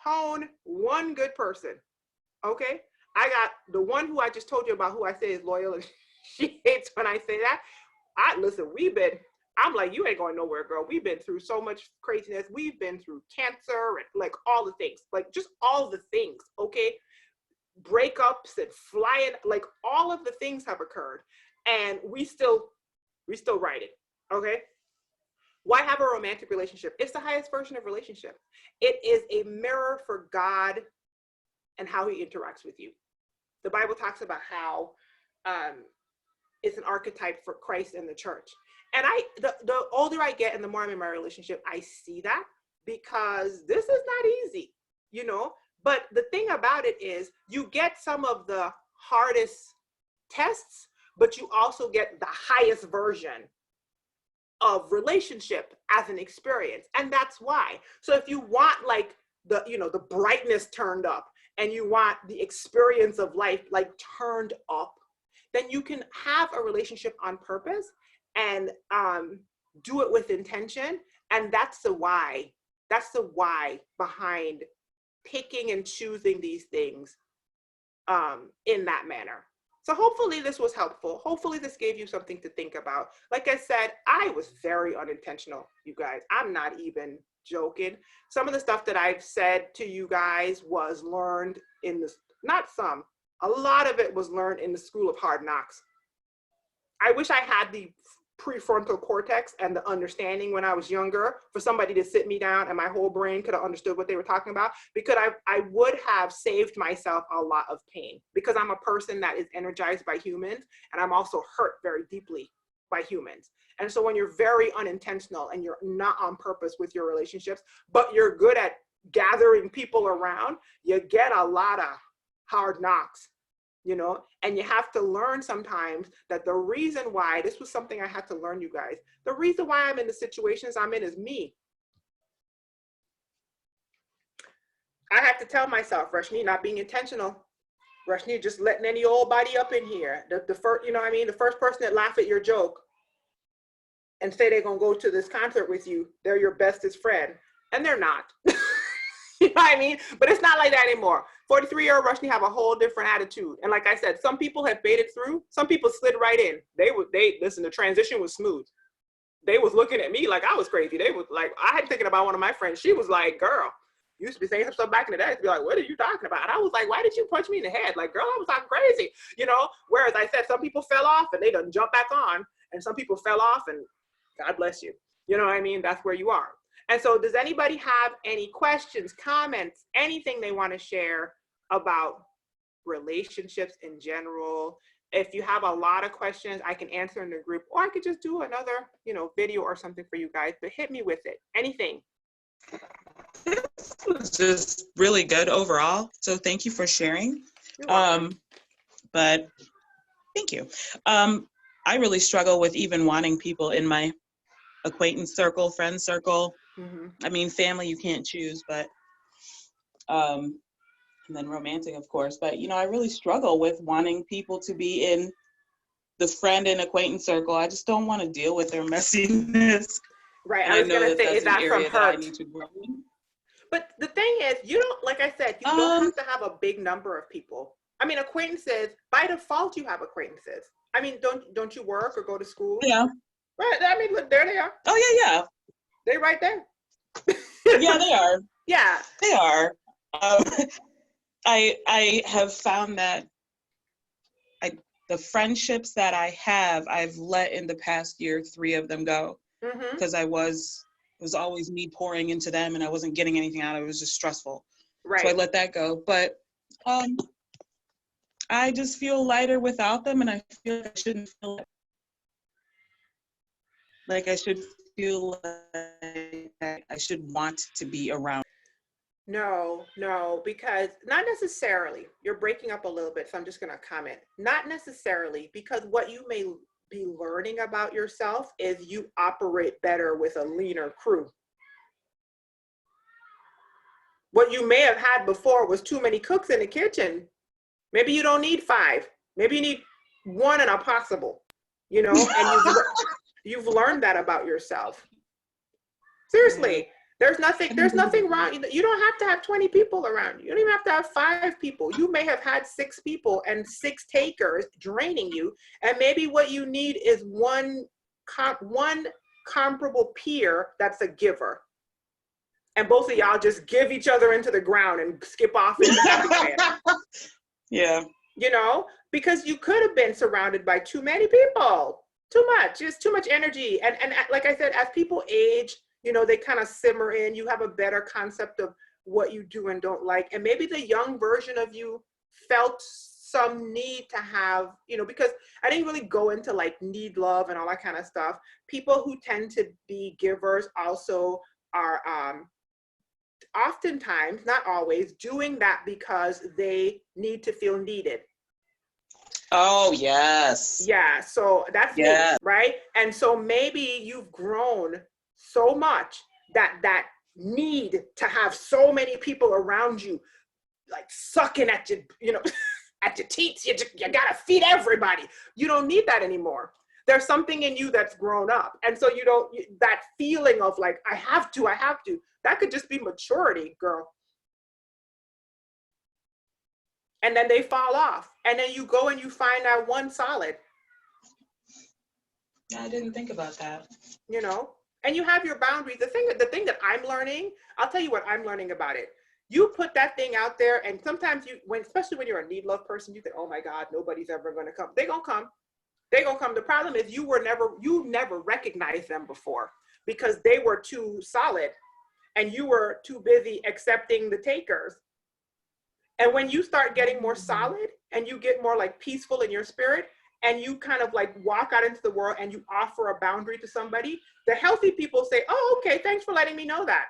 Hone one good person. Okay? I got the one who I just told you about, who I say is loyal, and she hates when I say that. Listen, I'm like, you ain't going nowhere, girl. We've been through so much craziness. We've been through cancer and like all the things, like just all the things, okay? Breakups and flying, like all of the things have occurred, and we still ride it, okay? Why have a romantic relationship? It's the highest version of relationship. It is a mirror for God and how he interacts with you. The Bible talks about how it's an archetype for Christ and the church. And the older I get and the more I'm in my relationship, I see that, because this is not easy, you know? But the thing about it is you get some of the hardest tests, but you also get the highest version of relationship as an experience. And that's why. So if you want like the brightness turned up, and you want the experience of life like turned up, then you can have a relationship on purpose and do it with intention. And that's the why. That's the why behind picking and choosing these things in that manner. So hopefully this was helpful. Hopefully this gave you something to think about. Like I said, I was very unintentional, you guys. I'm not even joking. Some of the stuff that I've said to you guys was learned in this, a lot of it was learned in the School of Hard Knocks. I wish I had the prefrontal cortex and the understanding when I was younger for somebody to sit me down and my whole brain could have understood what they were talking about, because I would have saved myself a lot of pain, because I'm a person that is energized by humans, and I'm also hurt very deeply by humans. And so when you're very unintentional and you're not on purpose with your relationships, but you're good at gathering people around, you get a lot of hard knocks. You know, and you have to learn sometimes that the reason why, this was something I had to learn, you guys, the reason why I'm in the situations I'm in is me. I have to tell myself, Rashmi, not being intentional, Rushni just letting any old body up in here. The first, you know what I mean? The first person that laugh at your joke and say they're gonna go to this concert with you, they're your bestest friend. And they're not. You know what I mean? But it's not like that anymore. 43-year-old Rushni have a whole different attitude. And like I said, some people have baited through, some people slid right in. Listen, the transition was smooth. They was looking at me like I was crazy. They was like, I had thinking about one of my friends. She was like, girl, you used to be saying some stuff back in the day. To be like, what are you talking about? And I was like, why did you punch me in the head? Like, girl, I was talking crazy, you know? Whereas I said, some people fell off and they done jump back on, and some people fell off and God bless you. You know what I mean? That's where you are. And so does anybody have any questions, comments, anything they want to share about relationships in general? If you have a lot of questions, I can answer in the group, or I could just do another, you know, video or something for you guys, but hit me with it. Anything. This was just really good overall. So thank you for sharing. But thank you. I really struggle with even wanting people in my acquaintance circle, friend circle. Mm-hmm. I mean, family you can't choose, but and then romantic, of course. But you know, I really struggle with wanting people to be in the friend and acquaintance circle. I just don't want to deal with their messiness. Right. And I was gonna say, is that from that hurt? I need to grow in. But the thing is, you don't, like I said, you don't have to have a big number of people. I mean, acquaintances, by default, you have acquaintances. I mean, don't you work or go to school? Yeah. Right. I mean, look, there they are. Oh yeah, yeah. They right there. Yeah, they are. Yeah. They are. I have found that the friendships that I have, I've let in the past year 3 of them go, because it was always me pouring into them and I wasn't getting anything out of it. It was just stressful. Right. So I let that go. But I just feel lighter without them, and I feel like I shouldn't feel like I should feel like I should want to be around. No, because not necessarily. You're breaking up a little bit, so I'm just going to comment. Not necessarily, because what you may be learning about yourself is you operate better with a leaner crew. What you may have had before was too many cooks in the kitchen. Maybe you don't need 5. Maybe you need 1 and a possible, you know, and you've learned that about yourself. Seriously. There's nothing wrong. You don't have to have 20 people around you. You don't even have to have 5 people. You may have had 6 people and 6 takers draining you. And maybe what you need is one comparable peer that's a giver. And both of y'all just give each other into the ground and skip off into everywhere. Yeah. You know, because you could have been surrounded by too many people. Too much. Just too much energy. And like I said, as people age, you know, they kind of simmer in. You have a better concept of what you do and don't like. And maybe the young version of you felt some need to have, you know, because I didn't really go into like need love and all that kind of stuff. People who tend to be givers also are oftentimes, not always, doing that because they need to feel needed. Oh, yes. Yeah, so that's me, right? And so maybe you've grown so much that need to have so many people around you, like sucking at your, you know, at your teats. You gotta feed everybody. You don't need that anymore. There's something in you that's grown up. And so that feeling of like, I have to, that could just be maturity, girl. And then they fall off. And then you go and you find that one solid. I didn't think about that. You know? And you have your boundaries. The thing that I'm learning, I'll tell you what I'm learning about it. You put that thing out there, and sometimes especially when you're a need love person, you think, oh my God, nobody's ever going to come. They're going to come. They're going to come. The problem is you never recognized them before because they were too solid and you were too busy accepting the takers. And when you start getting more solid and you get more like peaceful in your spirit, and you kind of like walk out into the world and you offer a boundary to somebody, the healthy people say, oh, okay, thanks for letting me know that.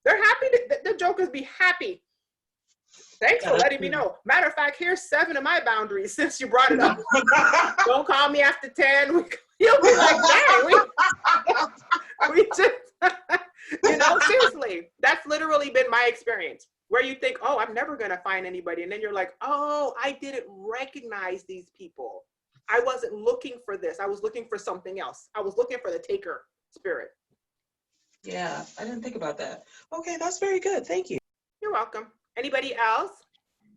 They're happy, the jokers be happy. Thanks for letting me know. Matter of fact, here's 7 of my boundaries since you brought it up. Don't call me after 10. You'll be like, dang, we just, you know, seriously, that's literally been my experience. where you think, oh, I'm never going to find anybody. And then you're like, oh, I didn't recognize these people. I wasn't looking for this. I was looking for something else. I was looking for the taker spirit. Yeah, I didn't think about that. Okay, that's very good. Thank you. You're welcome. Anybody else?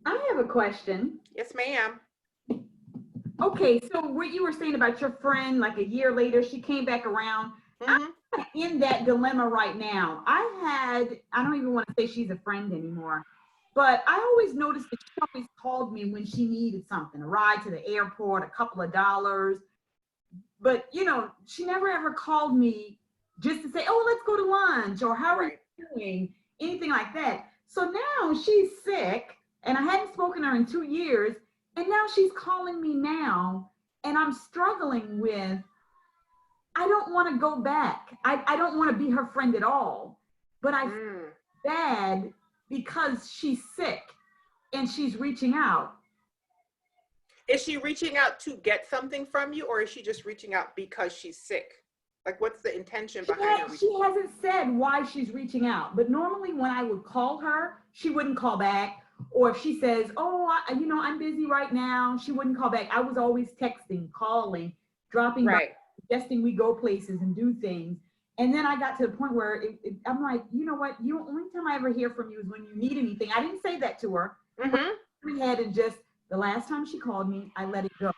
I have a question. Yes, ma'am. Okay, so what you were saying about your friend, like a year later, she came back around. Mhm. I'm in that dilemma right now. I don't even want to say she's a friend anymore, but I always noticed that she always called me when she needed something, a ride to the airport, a couple of dollars. But, you know, she never ever called me just to say, oh, let's go to lunch, or how are you doing, anything like that. So now she's sick, and I hadn't spoken to her in 2 years, and now she's calling me now, and I'm struggling with, I don't want to go back. I don't want to be her friend at all, but I feel bad because she's sick and she's reaching out. Is she reaching out to get something from you, or is she just reaching out because she's sick? Like, what's the intention behind her? She hasn't said why she's reaching out, but normally when I would call her, she wouldn't call back. Or if she says, oh, I'm busy right now, she wouldn't call back. I was always texting, calling, dropping by, suggesting we go places and do things. And then I got to the point where I'm like, you know what? The only time I ever hear from you is when you need anything. I didn't say that to her. We had, and just the last time she called me, I let it go.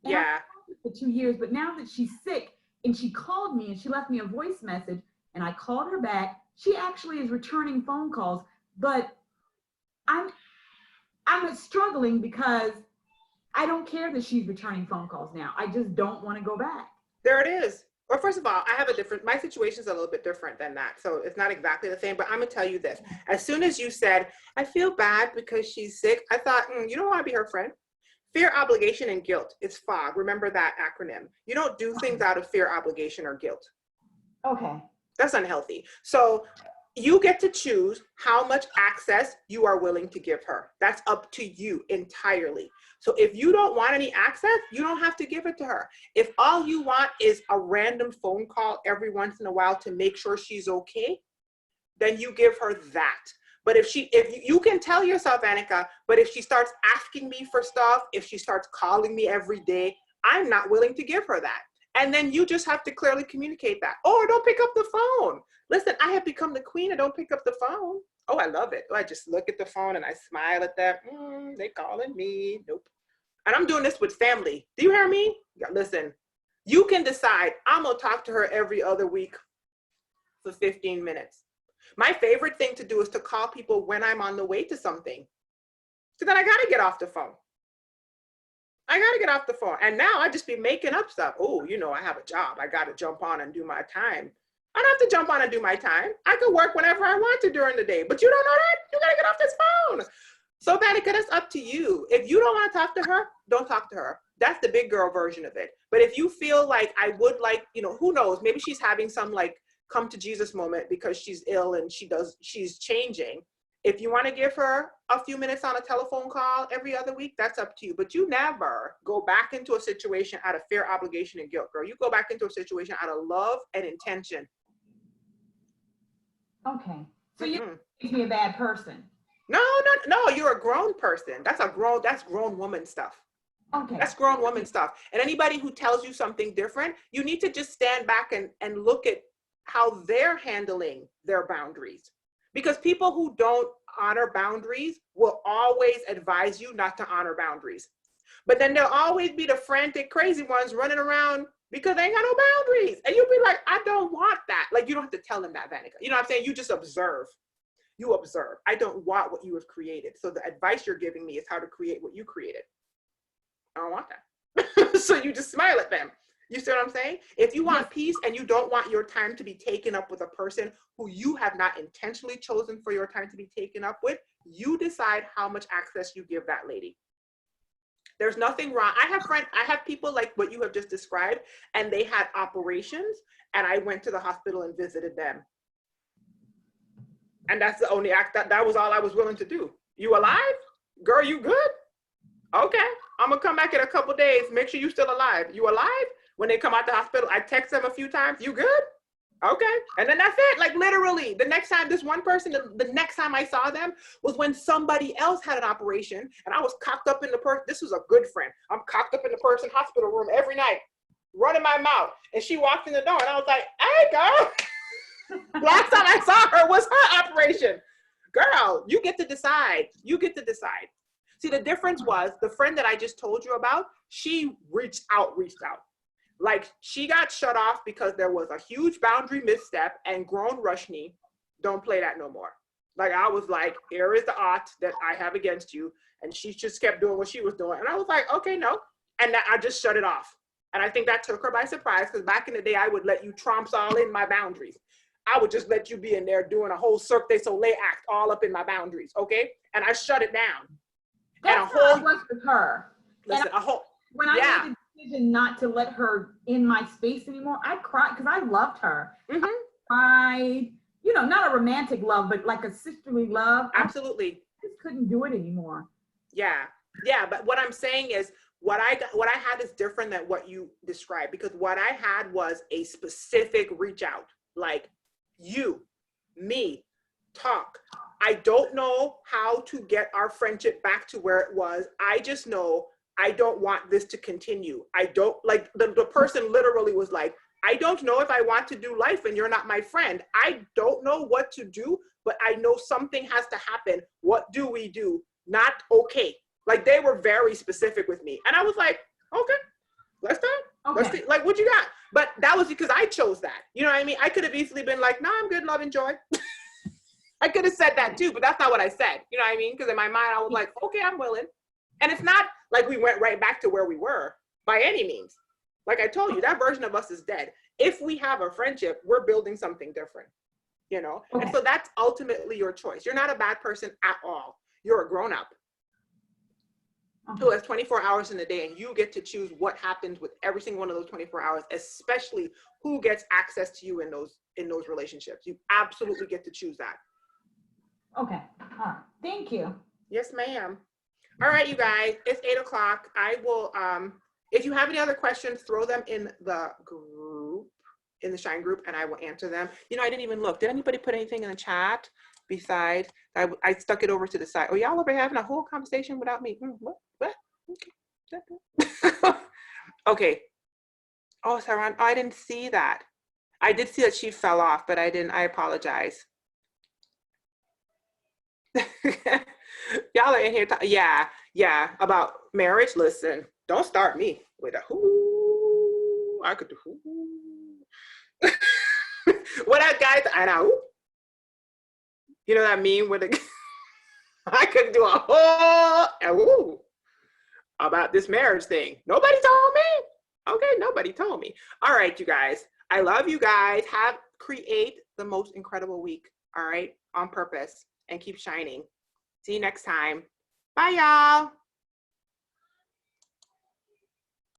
And Yeah. for 2 years, but now that she's sick and she called me and she left me a voice message and I called her back, she actually is returning phone calls, but I'm struggling because I don't care that she's returning phone calls now. I just don't want to go back. There it is. Well, first of all, I have my situation's a little bit different than that. So it's not exactly the same, but I'm gonna tell you this. As soon as you said, I feel bad because she's sick, I thought, you don't want to be her friend. Fear, obligation, and guilt. It's FOG. Remember that acronym. You don't do things out of fear, obligation, or guilt. Okay. That's unhealthy. So you get to choose how much access you are willing to give her. That's up to you entirely. So if you don't want any access, you don't have to give it to her. If all you want is a random phone call every once in a while to make sure she's okay, then you give her that. But if you can tell yourself, Annika, but if she starts asking me for stuff, if she starts calling me every day, I'm not willing to give her that. And then you just have to clearly communicate that. Oh, don't pick up the phone. Listen, I have become the queen of don't pick up the phone. Oh, I love it. I just look at the phone and I smile at them. They calling me. Nope. And I'm doing this with family. Do you hear me? Yeah, listen, you can decide I'm going to talk to her every other week for 15 minutes. My favorite thing to do is to call people when I'm on the way to something. So then I got to get off the phone. And now I just be making up stuff. Oh, I have a job. I got to jump on and do my time. I don't have to jump on and do my time. I could work whenever I want to during the day, but you don't know that. You got to get off this phone. So Danica, that's up to you. If you don't want to talk to her, don't talk to her. That's the big girl version of it. But if you feel like I would like, who knows, maybe she's having some like come to Jesus moment because she's ill and she's changing. If you want to give her a few minutes on a telephone call every other week, that's up to you. But you never go back into a situation out of fear, obligation, and guilt, girl. You go back into a situation out of love and intention. Okay. So you make me a bad person. No, you're a grown person. That's grown woman stuff. Okay. That's grown woman stuff. And anybody who tells you something different, you need to just stand back and look at how they're handling their boundaries. Because people who don't honor boundaries will always advise you not to honor boundaries. But then there'll always be the frantic, crazy ones running around because they ain't got no boundaries. And you'll be like, I don't want that. Like, you don't have to tell them that, Danica. You know what I'm saying? You just observe. You observe. I don't want what you have created. So the advice you're giving me is how to create what you created. I don't want that. So you just smile at them. You see what I'm saying? If you want peace and you don't want your time to be taken up with a person who you have not intentionally chosen for your time to be taken up with, you decide how much access you give that lady. There's nothing wrong. I have people like what you have just described, and they had operations, and I went to the hospital and visited them. And that's the only act that was all I was willing to do. You alive? Girl, you good? Okay. I'm gonna come back in a couple days. Make sure you still alive. You alive? When they come out the hospital, I text them a few times. You good? Okay. And then that's it. Like literally the next time this one person, the next time I saw them was when somebody else had an operation and I was cocked up in the person. This was a good friend. I'm cocked up in the person hospital room every night, running my mouth. And she walked in the door and I was like, hey girl, last time I saw her was her operation. Girl, you get to decide. You get to decide. See, the difference was the friend that I just told you about, she reached out. Like she got shut off because there was a huge boundary misstep and grown Rushni, don't play that no more. Like I was like, here is the ought that I have against you. And she just kept doing what she was doing. And I was like, okay, no. And I just shut it off. And I think that took her by surprise because back in the day, I would let you tromps all in my boundaries. I would just let you be in there doing a whole Cirque du Soleil act all up in my boundaries, okay? And I shut it down. That's how it was with her. Listen, a whole, when I made the decision not to let her in my space anymore, I cried because I loved her. Mm-hmm. I cried, you know, not a romantic love, but like a sisterly love. Absolutely. I just couldn't do it anymore. Yeah. But what I'm saying is what I had is different than what you described, because what I had was a specific reach out, like you, me, talk. I don't know how to get our friendship back to where it was. I just know I don't want this to continue. I don't, like the person literally was like, I don't know if I want to do life and you're not my friend. I don't know what to do, but I know something has to happen. What do we do? Not okay. Like they were very specific with me. And I was like, okay, let's talk. Okay. Let's see. Like, what you got? But that was because I chose that. You know what I mean? I could have easily been like, no, I'm good, love, and joy. I could have said that too, but that's not what I said. You know what I mean? Because in my mind, I was like, okay, I'm willing. And it's not like we went right back to where we were by any means. Like I told you, that version of us is dead. If we have a friendship, we're building something different, you know? Okay. And so that's ultimately your choice. You're not a bad person at all. You're a grown-up who has 24 hours in a day, and you get to choose what happens with every single one of those 24 hours, especially who gets access to you in those relationships. You absolutely get to choose that. Okay. All right. Thank you. Yes, ma'am. All right, you guys, it's 8 o'clock. I will, if you have any other questions, throw them in the group, in the Shine group, and I will answer them. You know, I didn't even look. Did anybody put anything in the chat besides? I stuck it over to the side. Oh, y'all over having a whole conversation without me. What? Okay. Okay. Oh, Saran, I didn't see that. I did see that she fell off, but I didn't. I apologize. Y'all are in here. Yeah, about marriage. Listen, don't start me with a whoo. I could do whoo. What up, guys? I know. You know what I mean? With a, I could do a whole and whoo about this marriage thing. Nobody told me. Okay, nobody told me. All right, you guys. I love you guys. Create the most incredible week. All right, on purpose, and keep shining. See you next time. Bye, y'all.